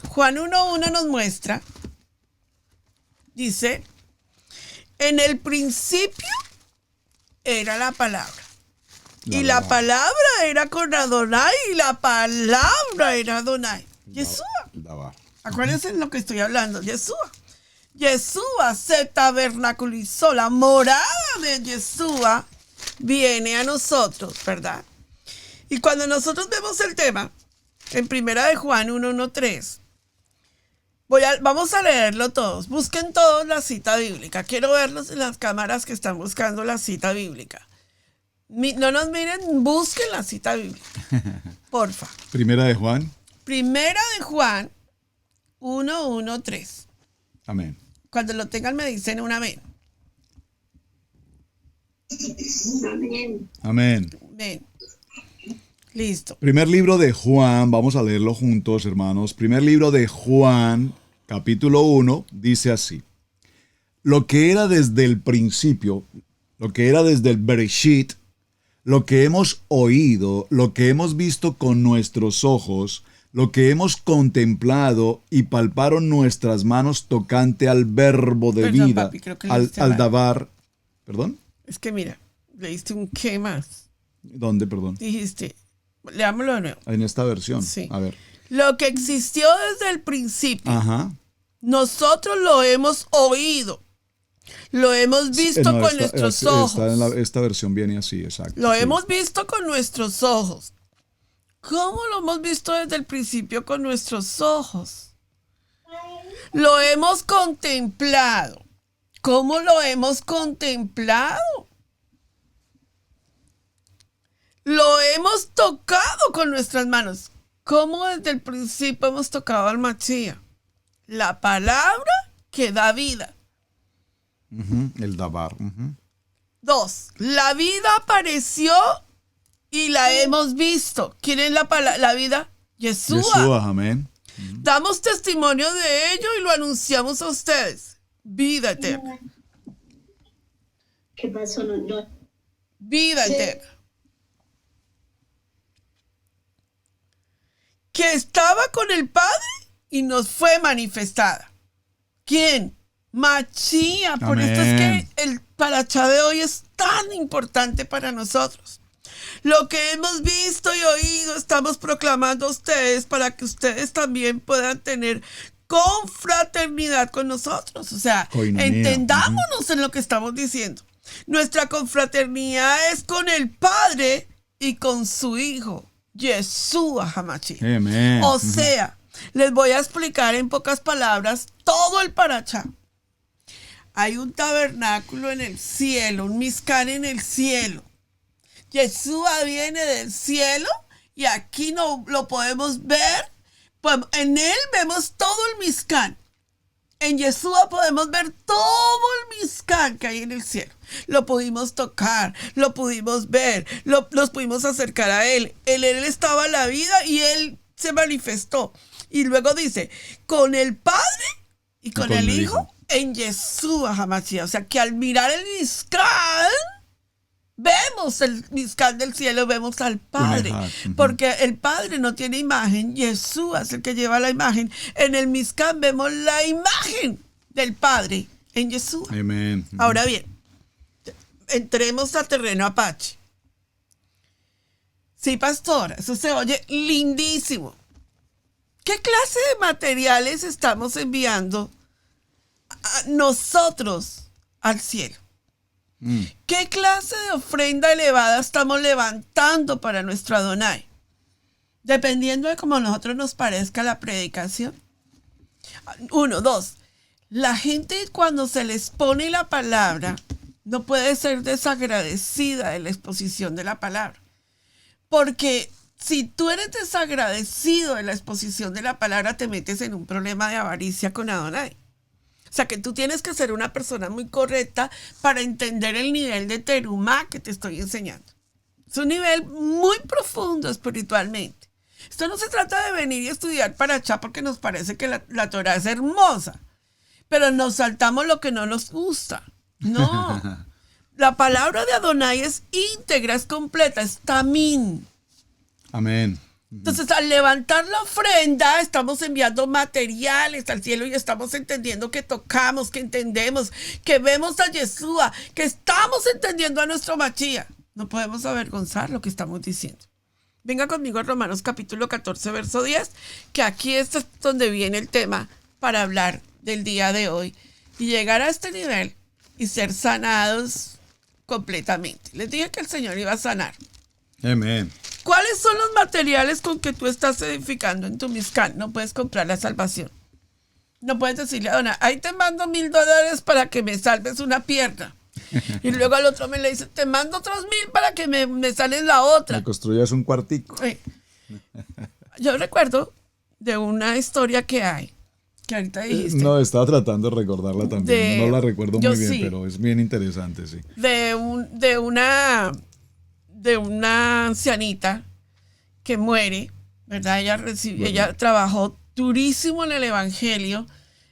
Juan 1.1 nos muestra, dice, en el principio era la palabra. Y la palabra era con Adonai y la palabra era Adonai. Yeshua. Acuérdense en lo que estoy hablando. Yeshua. Yeshua se tabernaculizó. La morada de Yeshua viene a nosotros, ¿verdad? Y cuando nosotros vemos el tema, en primera de Juan 1.1.3, vamos a leerlo todos. Busquen todos la cita bíblica. Quiero verlos en las cámaras que están buscando la cita bíblica. No nos miren, busquen la cita bíblica. Porfa. Primera de Juan. Primera de Juan 1:1-3. Amén. Cuando lo tengan me dicen un amén. Amén. Amén. Amén. Listo. Primer libro de Juan, vamos a leerlo juntos, hermanos. Primer libro de Juan, capítulo 1, dice así. Lo que era desde el principio, lo que era desde el Bereshit, lo que hemos oído, lo que hemos visto con nuestros ojos, lo que hemos contemplado y palparon nuestras manos tocante al verbo de Perdón, vida, papi, creo que al leíste mal. dabar. ¿Perdón? Es que mira, leíste un qué más. ¿Dónde, perdón? Dijiste, leámoslo de nuevo. En esta versión. Sí. A ver. Lo que existió desde el principio, Ajá. nosotros lo hemos oído, lo hemos visto No, con nuestros ojos. Esta versión viene así, exacto. Lo sí. hemos visto con nuestros ojos. ¿Cómo lo hemos visto desde el principio con nuestros ojos? Lo hemos contemplado. ¿Cómo lo hemos contemplado? Lo hemos tocado con nuestras manos. ¿Cómo desde el principio hemos tocado al Mashiach? La palabra que da vida. Ujú, el dabar. Ujú. 2. La vida apareció y la hemos visto. ¿Quién es la vida? Yeshua. Yeshua, amén. Damos testimonio de ello y lo anunciamos a ustedes. Vida eterna. ¿Qué pasó? No. Vida Sí. eterna. Que estaba con el Padre y nos fue manifestada. ¿Quién? Mashiach. Por esto es Amén. que el parachá de hoy es tan importante para nosotros. Lo que hemos visto y oído estamos proclamando a ustedes para que ustedes también puedan tener confraternidad con nosotros. O sea, Coinonía. entendámonos en lo que estamos diciendo. Nuestra confraternidad es con el Padre y con su Hijo, Yeshua HaMashiach. Amén. O sea, les voy a explicar en pocas palabras todo el parachá. Hay un tabernáculo en el cielo, un Mizkan en el cielo. Yeshua viene del cielo y aquí no lo podemos ver. Pues en él vemos todo el Mizkan. En Yeshua podemos ver todo el Mizkan que hay en el cielo. Lo pudimos tocar, lo pudimos ver, nos pudimos acercar a él. En él estaba la vida y él se manifestó. Y luego dice, con el Padre y con el Hijo en Yeshua HaMashiach. O sea que al mirar el Mizkan, vemos el Mizkan del cielo, vemos al Padre. Porque el Padre no tiene imagen, Yeshua es el que lleva la imagen. En el Mizkan vemos la imagen del Padre en Yeshua. Amén. Ahora bien, entremos a terreno apache. Sí, pastora, eso se oye lindísimo. ¿Qué clase de materiales estamos enviando a nosotros al cielo? ¿Qué clase de ofrenda elevada estamos levantando para nuestro Adonai? Dependiendo de cómo a nosotros nos parezca la predicación. 1, 2. La gente cuando se les pone la palabra no puede ser desagradecida de la exposición de la palabra. Porque si tú eres desagradecido de la exposición de la palabra, te metes en un problema de avaricia con Adonai. O sea que tú tienes que ser una persona muy correcta para entender el nivel de terumá que te estoy enseñando. Es un nivel muy profundo espiritualmente. Esto no se trata de venir y estudiar parachá porque nos parece que la Torah es hermosa, pero nos saltamos lo que no nos gusta. No. La palabra de Adonai es íntegra, es completa, es tamín. Amén. Entonces, al levantar la ofrenda, estamos enviando materiales al cielo y estamos entendiendo que tocamos, que entendemos, que vemos a Yeshua, que estamos entendiendo a nuestro Mashiach. No podemos avergonzar lo que estamos diciendo. Venga conmigo a Romanos capítulo 14, verso 10, que aquí es donde viene el tema para hablar del día de hoy y llegar a este nivel y ser sanados completamente. Les dije que el Señor iba a sanar. Amén. ¿Cuáles son los materiales con que tú estás edificando en tu Mizkan? No puedes comprar la salvación. No puedes decirle a Adonai, ahí te mando $1,000 para que me salves una pierna. Y luego al otro me le dice, te mando otros 1,000 para que me sales la otra. Me construyas un cuartico. Yo recuerdo de una historia que hay, que ahorita dijiste. No, estaba tratando de recordarla también. No la recuerdo muy bien, sí. pero es bien interesante, sí. De una ancianita que muere, ¿verdad? Ella trabajó durísimo en el evangelio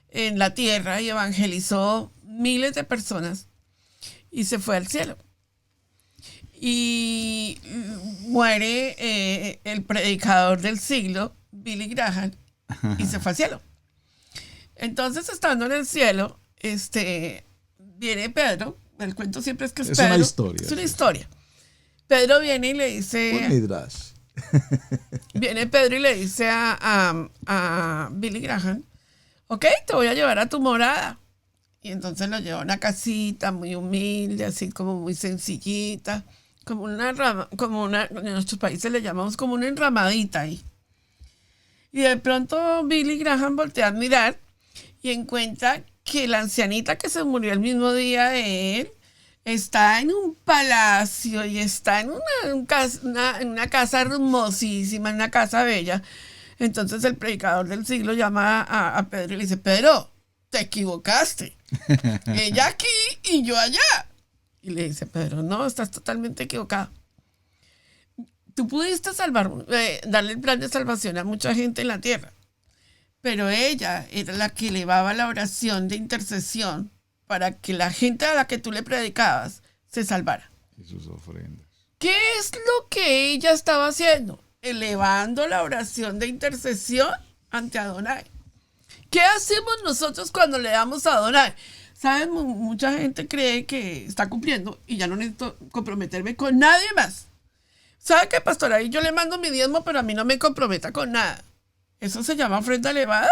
en la tierra y evangelizó miles de personas y se fue al cielo. Y muere el predicador del siglo, Billy Graham, y se fue al cielo. Entonces, estando en el cielo, viene Pedro. El cuento siempre es que es Pedro. Una historia. Es una historia. Pedro viene y le dice... Viene Pedro y le dice a Billy Graham, ok, te voy a llevar a tu morada. Y entonces lo lleva a una casita muy humilde, así como muy sencillita, como una, en nuestros países le llamamos como una enramadita ahí. Y de pronto Billy Graham voltea a mirar y encuentra que la ancianita que se murió el mismo día de él está en un palacio y está en una casa hermosísima, en una casa bella. Entonces el predicador del siglo llama a Pedro y le dice, Pedro, te equivocaste. Ella aquí y yo allá. Y le dice, Pedro, no, estás totalmente equivocado. Tú pudiste darle el plan de salvación a mucha gente en la tierra, pero ella era la que elevaba la oración de intercesión para que la gente a la que tú le predicabas se salvara. Y sus ofrendas. ¿Qué es lo que ella estaba haciendo? Elevando la oración de intercesión ante Adonai. ¿Qué hacemos nosotros cuando le damos a Adonai? ¿Saben? Mucha gente cree que está cumpliendo y ya no necesito comprometerme con nadie más. ¿Sabe qué, pastor? Ahí yo le mando mi diezmo, pero a mí no me comprometa con nada. ¿Eso se llama ofrenda elevada?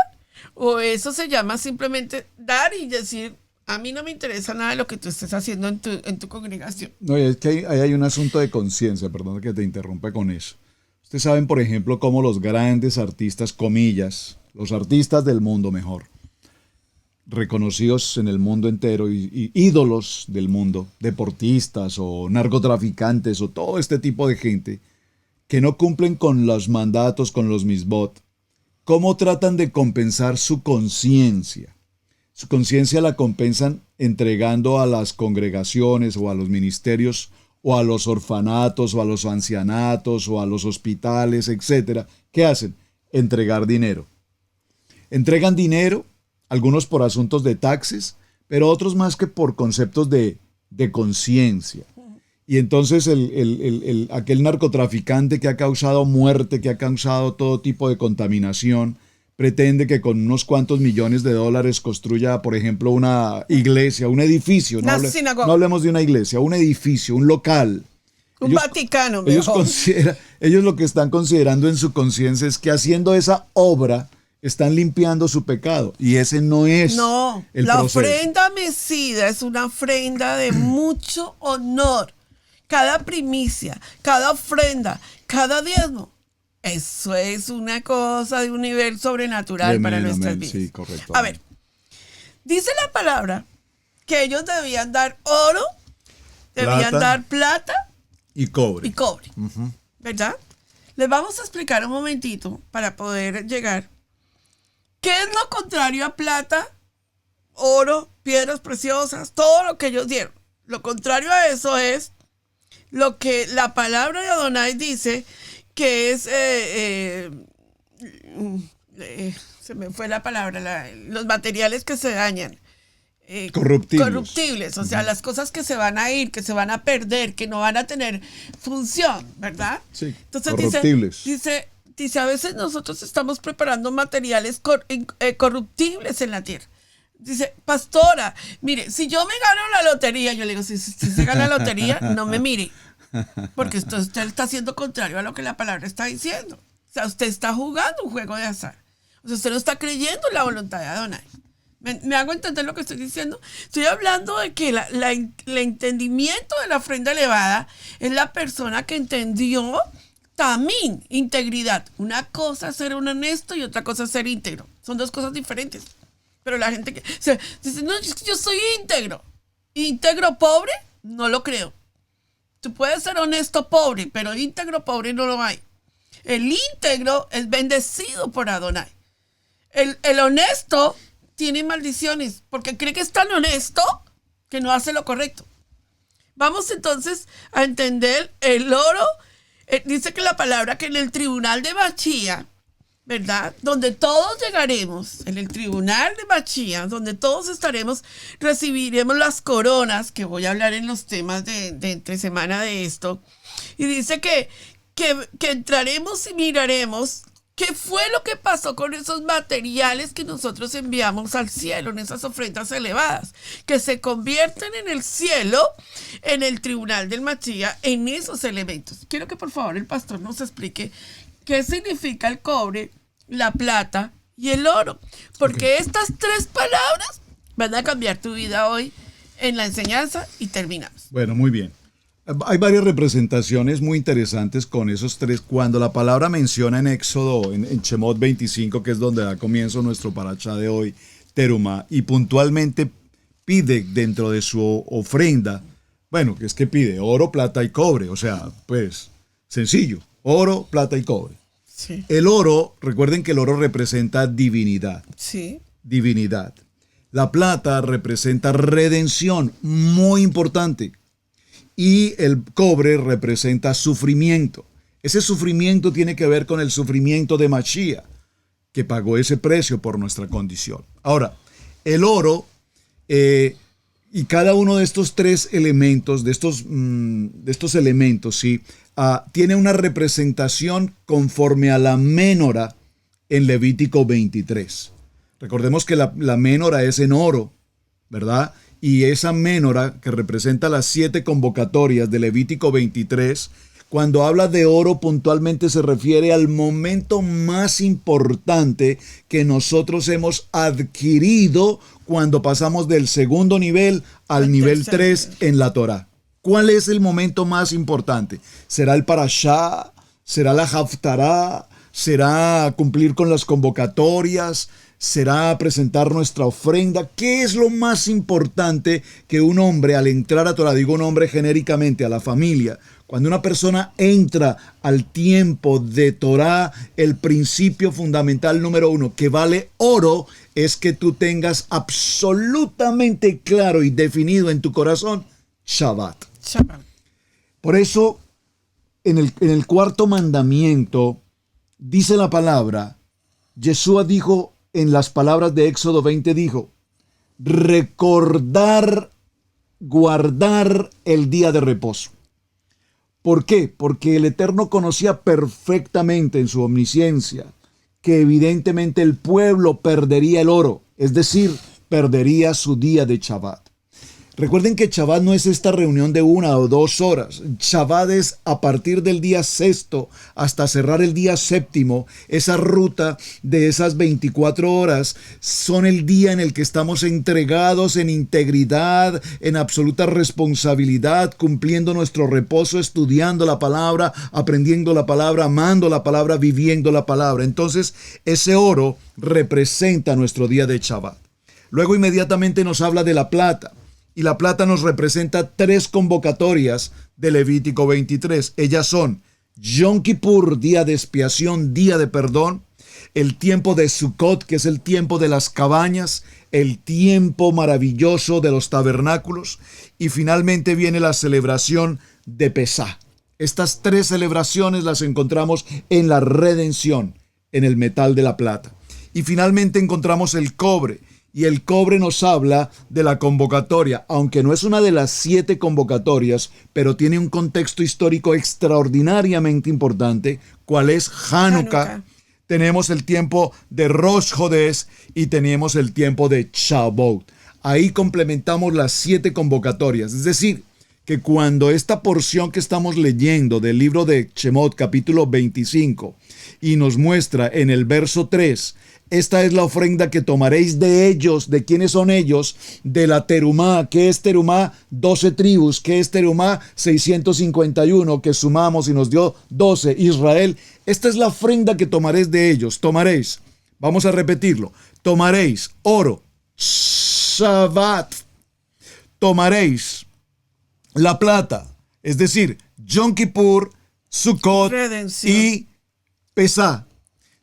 ¿O eso se llama simplemente dar y decir, a mí no me interesa nada de lo que tú estés haciendo en tu congregación? No, y es que ahí hay un asunto de conciencia, perdón que te interrumpa con eso. Ustedes saben, por ejemplo, cómo los grandes artistas, comillas, los artistas del mundo mejor, reconocidos en el mundo entero y ídolos del mundo, deportistas o narcotraficantes o todo este tipo de gente que no cumplen con los mandatos, con los misbot, ¿cómo tratan de compensar su conciencia? Su conciencia la compensan entregando a las congregaciones o a los ministerios o a los orfanatos o a los ancianatos o a los hospitales, etc. ¿Qué hacen? Entregar dinero. Entregan dinero, algunos por asuntos de taxes, pero otros más que por conceptos de conciencia. Y entonces aquel narcotraficante que ha causado muerte, que ha causado todo tipo de contaminación, pretende que con unos cuantos millones de dólares construya, por ejemplo, una iglesia, un edificio. Una sinagoga. No hablemos de una iglesia, un edificio, un local. Un Vaticano, mejor. Ellos lo que están considerando en su conciencia es que haciendo esa obra están limpiando su pecado. Y ese no es el la proceso. ofrenda mecida es una ofrenda de mucho honor. Cada primicia, cada ofrenda, cada diezmo. Eso es una cosa de un nivel sobrenatural para nuestras vidas. Sí, correcto. A ver, dice la palabra que ellos debían dar oro, debían dar plata y cobre. Uh-huh. ¿Verdad? Les vamos a explicar un momentito para poder llegar. ¿Qué es lo contrario a plata, oro, piedras preciosas, todo lo que ellos dieron? Lo contrario a eso es lo que la palabra de Adonai dice que es, se me fue la palabra, los materiales que se dañan. Corruptibles, o sea, las cosas que se van a ir, que se van a perder, que no van a tener función, ¿verdad? Sí, entonces corruptibles. Dice, a veces nosotros estamos preparando materiales corruptibles en la tierra. Dice, pastora, mire, si yo me gano la lotería, yo le digo, si se gana la lotería, no me mire. Porque usted está haciendo contrario a lo que la palabra está diciendo. O sea, usted está jugando un juego de azar. O sea, usted no está creyendo en la voluntad de Adonai. ¿Me hago entender lo que estoy diciendo? Estoy hablando de que el entendimiento de la ofrenda elevada es la persona que entendió también integridad. Una cosa es ser un honesto y otra cosa es ser íntegro. Son dos cosas diferentes. Pero la gente que dice, no, yo soy íntegro. Íntegro pobre, no lo creo. Tú puedes ser honesto pobre, pero íntegro pobre no lo hay. El íntegro es bendecido por Adonai. El honesto tiene maldiciones porque cree que es tan honesto que no hace lo correcto. Vamos entonces a entender el oro. Dice que la palabra que en el tribunal de Machía, ¿verdad? Donde todos llegaremos, en el tribunal de Machía, donde todos estaremos, recibiremos las coronas, que voy a hablar en los temas de entre semana de esto. Y dice que entraremos y miraremos qué fue lo que pasó con esos materiales que nosotros enviamos al cielo, en esas ofrendas elevadas, que se convierten en el cielo, en el tribunal del Machía, en esos elementos. Quiero que por favor el pastor nos explique qué significa el cobre, la plata y el oro, porque estas tres palabras van a cambiar tu vida hoy en la enseñanza y terminamos. Bueno, muy bien. Hay varias representaciones muy interesantes con esos tres. Cuando la palabra menciona en Éxodo, en Shemot 25, que es donde da comienzo nuestro parashá de hoy, terumá, y puntualmente pide dentro de su ofrenda, bueno, que es que pide oro, plata y cobre, o sea, pues sencillo, oro, plata y cobre. Sí. El oro, recuerden que el oro representa divinidad. Sí. Divinidad. La plata representa redención, muy importante. Y el cobre representa sufrimiento. Ese sufrimiento tiene que ver con el sufrimiento de Mashiach, que pagó ese precio por nuestra condición. Ahora, el oro y cada uno de estos tres elementos, de estos elementos, ¿sí? Tiene una representación conforme a la ménora en Levítico 23. Recordemos que la ménora es en oro, ¿verdad? Y esa ménora que representa las 7 convocatorias de Levítico 23, cuando habla de oro puntualmente se refiere al momento más importante que nosotros hemos adquirido cuando pasamos del segundo nivel al nivel 3 en la Torá. ¿Cuál es el momento más importante? ¿Será el parashá? ¿Será la haftará? ¿Será cumplir con las convocatorias? ¿Será presentar nuestra ofrenda? ¿Qué es lo más importante que un hombre al entrar a Torah, digo un hombre genéricamente, a la familia, cuando una persona entra al tiempo de Torah, el principio fundamental número 1 que vale oro es que tú tengas absolutamente claro y definido en tu corazón Shabbat. Shabbat. Por eso, en el cuarto mandamiento, dice la palabra, Yeshua dijo, en las palabras de Éxodo 20 dijo, recordar, guardar el día de reposo. ¿Por qué? Porque el Eterno conocía perfectamente en su omnisciencia que evidentemente el pueblo perdería el oro, es decir, perdería su día de Shabbat. Recuerden que Shabbat no es esta reunión de 1 o 2 horas. Shabbat es a partir del día 6 hasta cerrar el día 7. Esa ruta de esas 24 horas son el día en el que estamos entregados en integridad, en absoluta responsabilidad, cumpliendo nuestro reposo, estudiando la palabra, aprendiendo la palabra, amando la palabra, viviendo la palabra. Entonces, ese oro representa nuestro día de Shabbat. Luego inmediatamente nos habla de la plata. Y la plata nos representa 3 convocatorias de Levítico 23. Ellas son Yom Kippur, día de expiación, día de perdón. El tiempo de Sukkot, que es el tiempo de las cabañas. El tiempo maravilloso de los tabernáculos. Y finalmente viene la celebración de Pesá. Estas 3 celebraciones las encontramos en la redención, en el metal de la plata. Y finalmente encontramos el cobre. Y el cobre nos habla de la convocatoria, aunque no es una de las 7 convocatorias, pero tiene un contexto histórico extraordinariamente importante. ¿Cuál es? Hanukkah. Tenemos el tiempo de Rosh Hodesh y tenemos el tiempo de Shavuot. Ahí complementamos las 7 convocatorias. Es decir, que cuando esta porción que estamos leyendo del libro de Shemot, capítulo 25, y nos muestra en el verso 3, esta es la ofrenda que tomaréis de ellos. ¿De quiénes son ellos? De la terumá. ¿Qué es terumá? 12 tribus. ¿Qué es terumá? 651 que sumamos y nos dio 12. Israel. Esta es la ofrenda que tomaréis de ellos. Tomaréis. Vamos a repetirlo. Tomaréis oro. Shabbat. tomaréis la plata, es decir, Yom Kippur, Sukkot Redención. y Pesá.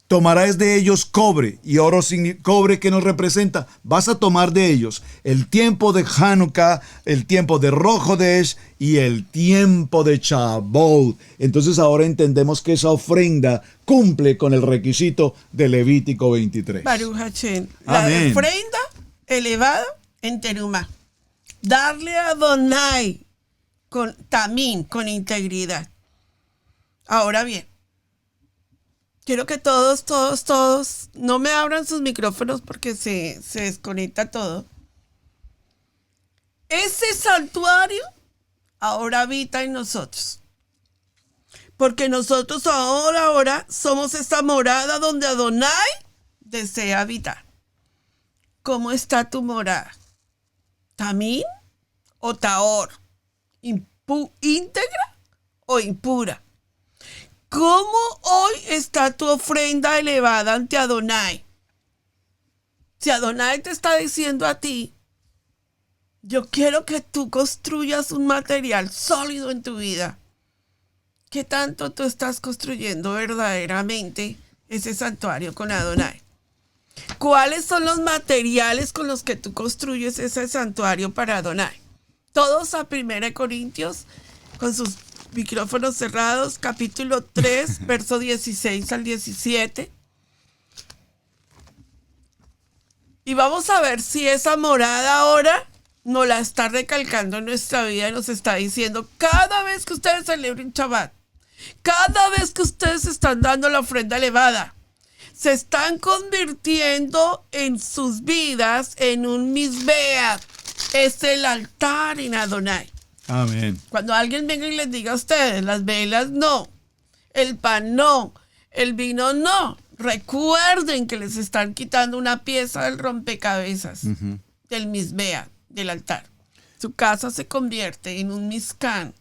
Tomarás de ellos cobre y oro, cobre que nos representa. Vas a tomar de ellos el tiempo de Hanukkah, el tiempo de Rosh Hodesh y el tiempo de Shavuot. Entonces ahora entendemos que esa ofrenda cumple con el requisito de Levítico 23. Baruch Hashem. La Amén. ofrenda elevada en terumá. Darle a Adonai con tamín, con integridad. Ahora bien, quiero que todos, no me abran sus micrófonos porque se desconecta todo. Ese santuario ahora habita en nosotros. Porque nosotros ahora somos esta morada donde Adonai desea habitar. ¿Cómo está tu morada? ¿Tamín o taor? ¿Íntegra o impura? ¿Cómo hoy está tu ofrenda elevada ante Adonai? Si Adonai te está diciendo a ti, yo quiero que tú construyas un material sólido en tu vida. ¿Qué tanto tú estás construyendo verdaderamente ese santuario con Adonai? ¿Cuáles son los materiales con los que tú construyes ese santuario para Adonai? Todos a 1 Corintios, con sus micrófonos cerrados, capítulo 3, verso 16 al 17. Y vamos a ver si esa morada ahora nos la está recalcando en nuestra vida y nos está diciendo, cada vez que ustedes celebren Shabbat, cada vez que ustedes están dando la ofrenda elevada, se están convirtiendo en sus vidas en un misbeat. Es el altar en Adonai. Amén. Cuando alguien venga y les diga a ustedes, las velas no, el pan no, el vino no, recuerden que les están quitando una pieza del rompecabezas, del misbeat, del altar. Su casa se convierte en un miscán,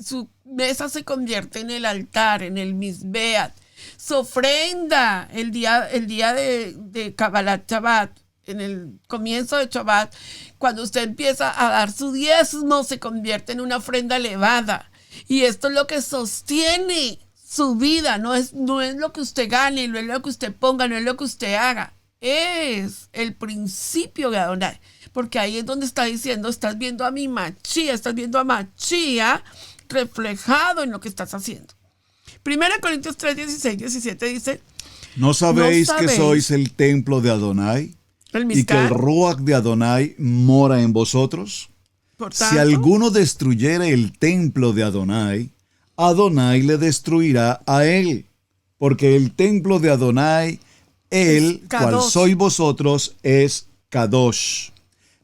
su mesa se convierte en el altar, en el misbeat. Su ofrenda el día de Kabbalat Shabbat, en el comienzo de Shabbat, cuando usted empieza a dar su diezmo, se convierte en una ofrenda elevada. Y esto es lo que sostiene su vida. No es lo que usted gane, no es lo que usted ponga, no es lo que usted haga. Es el principio de Adonai. Porque ahí es donde está diciendo, estás viendo a mi Machía, estás viendo a Machía reflejado en lo que estás haciendo. 1 Corintios 3, 16, 17 dice, ¿No sabéis que sois el templo de Adonai y que el Ruach de Adonai mora en vosotros? Por Si tanto, alguno destruyere el templo de Adonai, Adonai le destruirá a él, porque el templo de Adonai, él, Es cual Kadosh. sois vosotros, es Kadosh.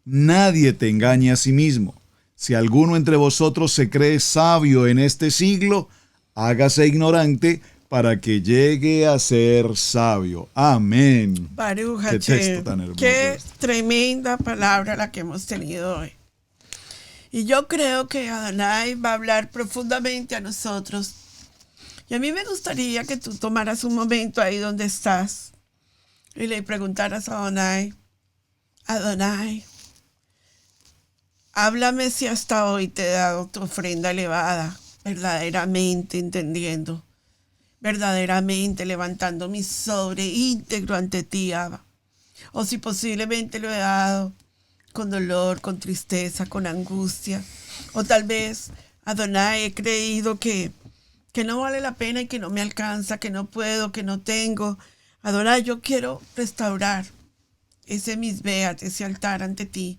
Nadie te engañe a sí mismo. Si alguno entre vosotros se cree sabio en este siglo, hágase ignorante para que llegue a ser sabio. Amén. Baruch Qué texto Hashem. tan hermoso Qué este. tremenda palabra la que hemos tenido hoy. Y yo creo que Adonai va a hablar profundamente a nosotros. Y a mí me gustaría que tú tomaras un momento ahí donde estás y le preguntaras a Adonai, Adonai, háblame si hasta hoy te he dado tu ofrenda elevada, verdaderamente entendiendo, verdaderamente levantando mi sobre íntegro ante ti, Abba. O si posiblemente lo he dado con dolor, con tristeza, con angustia. O tal vez, Adonai, he creído que no vale la pena y que no me alcanza, que no puedo, que no tengo. Adonai, yo quiero restaurar ese misbeat, ese altar ante ti.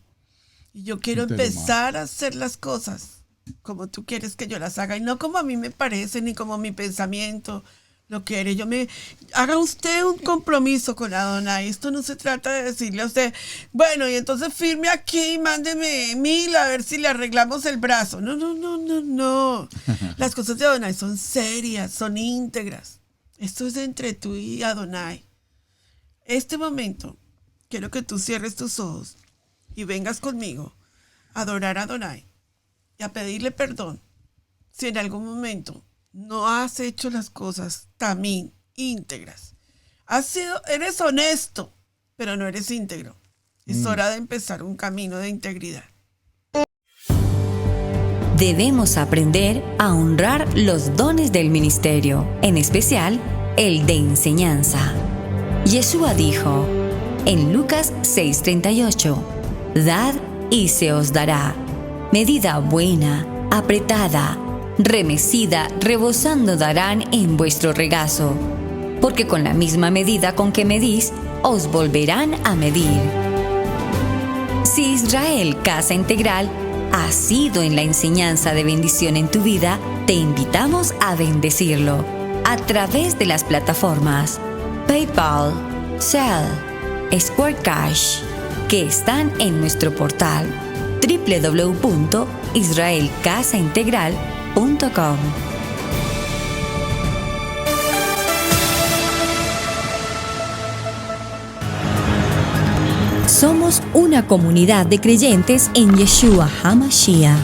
Y yo quiero empezar a hacer las cosas como tú quieres que yo las haga. Y no como a mí me parece, ni como mi pensamiento lo quiere. Haga usted un compromiso con Adonai. Esto no se trata de decirle a usted, bueno, y entonces firme aquí, mándeme 1000 a ver si le arreglamos el brazo. No. Las cosas de Adonai son serias, son íntegras. Esto es entre tú y Adonai. Este momento, quiero que tú cierres tus ojos y vengas conmigo a adorar a Adonai y a pedirle perdón si en algún momento no has hecho las cosas también íntegras. Eres honesto, pero no eres íntegro. Es hora de empezar un camino de integridad. debemos aprender a honrar los dones del ministerio, en especial el de enseñanza. Yeshua dijo en Lucas 6:38, «Dad y se os dará, medida buena, apretada, remecida, rebosando darán en vuestro regazo, porque con la misma medida con que medís, os volverán a medir». Si Israel Casa Integral ha sido en la enseñanza de bendición en tu vida, te invitamos a bendecirlo a través de las plataformas PayPal, Zelle, Square Cash, que están en nuestro portal www.israelcasaintegral.com. Somos una comunidad de creyentes en Yeshua HaMashiach,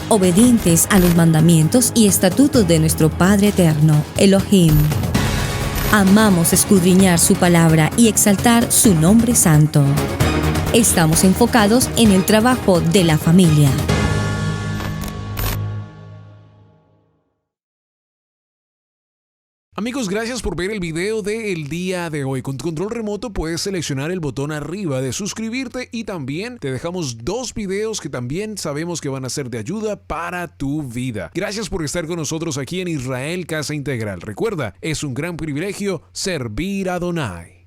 obedientes a los mandamientos y estatutos de nuestro Padre Eterno, Elohim. Amamos escudriñar su palabra y exaltar su nombre santo. Estamos enfocados en el trabajo de la familia. Amigos, gracias por ver el video del día de hoy. Con tu control remoto puedes seleccionar el botón arriba de suscribirte y también te dejamos 2 videos que también sabemos que van a ser de ayuda para tu vida. Gracias por estar con nosotros aquí en Israel Casa Integral. Recuerda, es un gran privilegio servir a Adonai.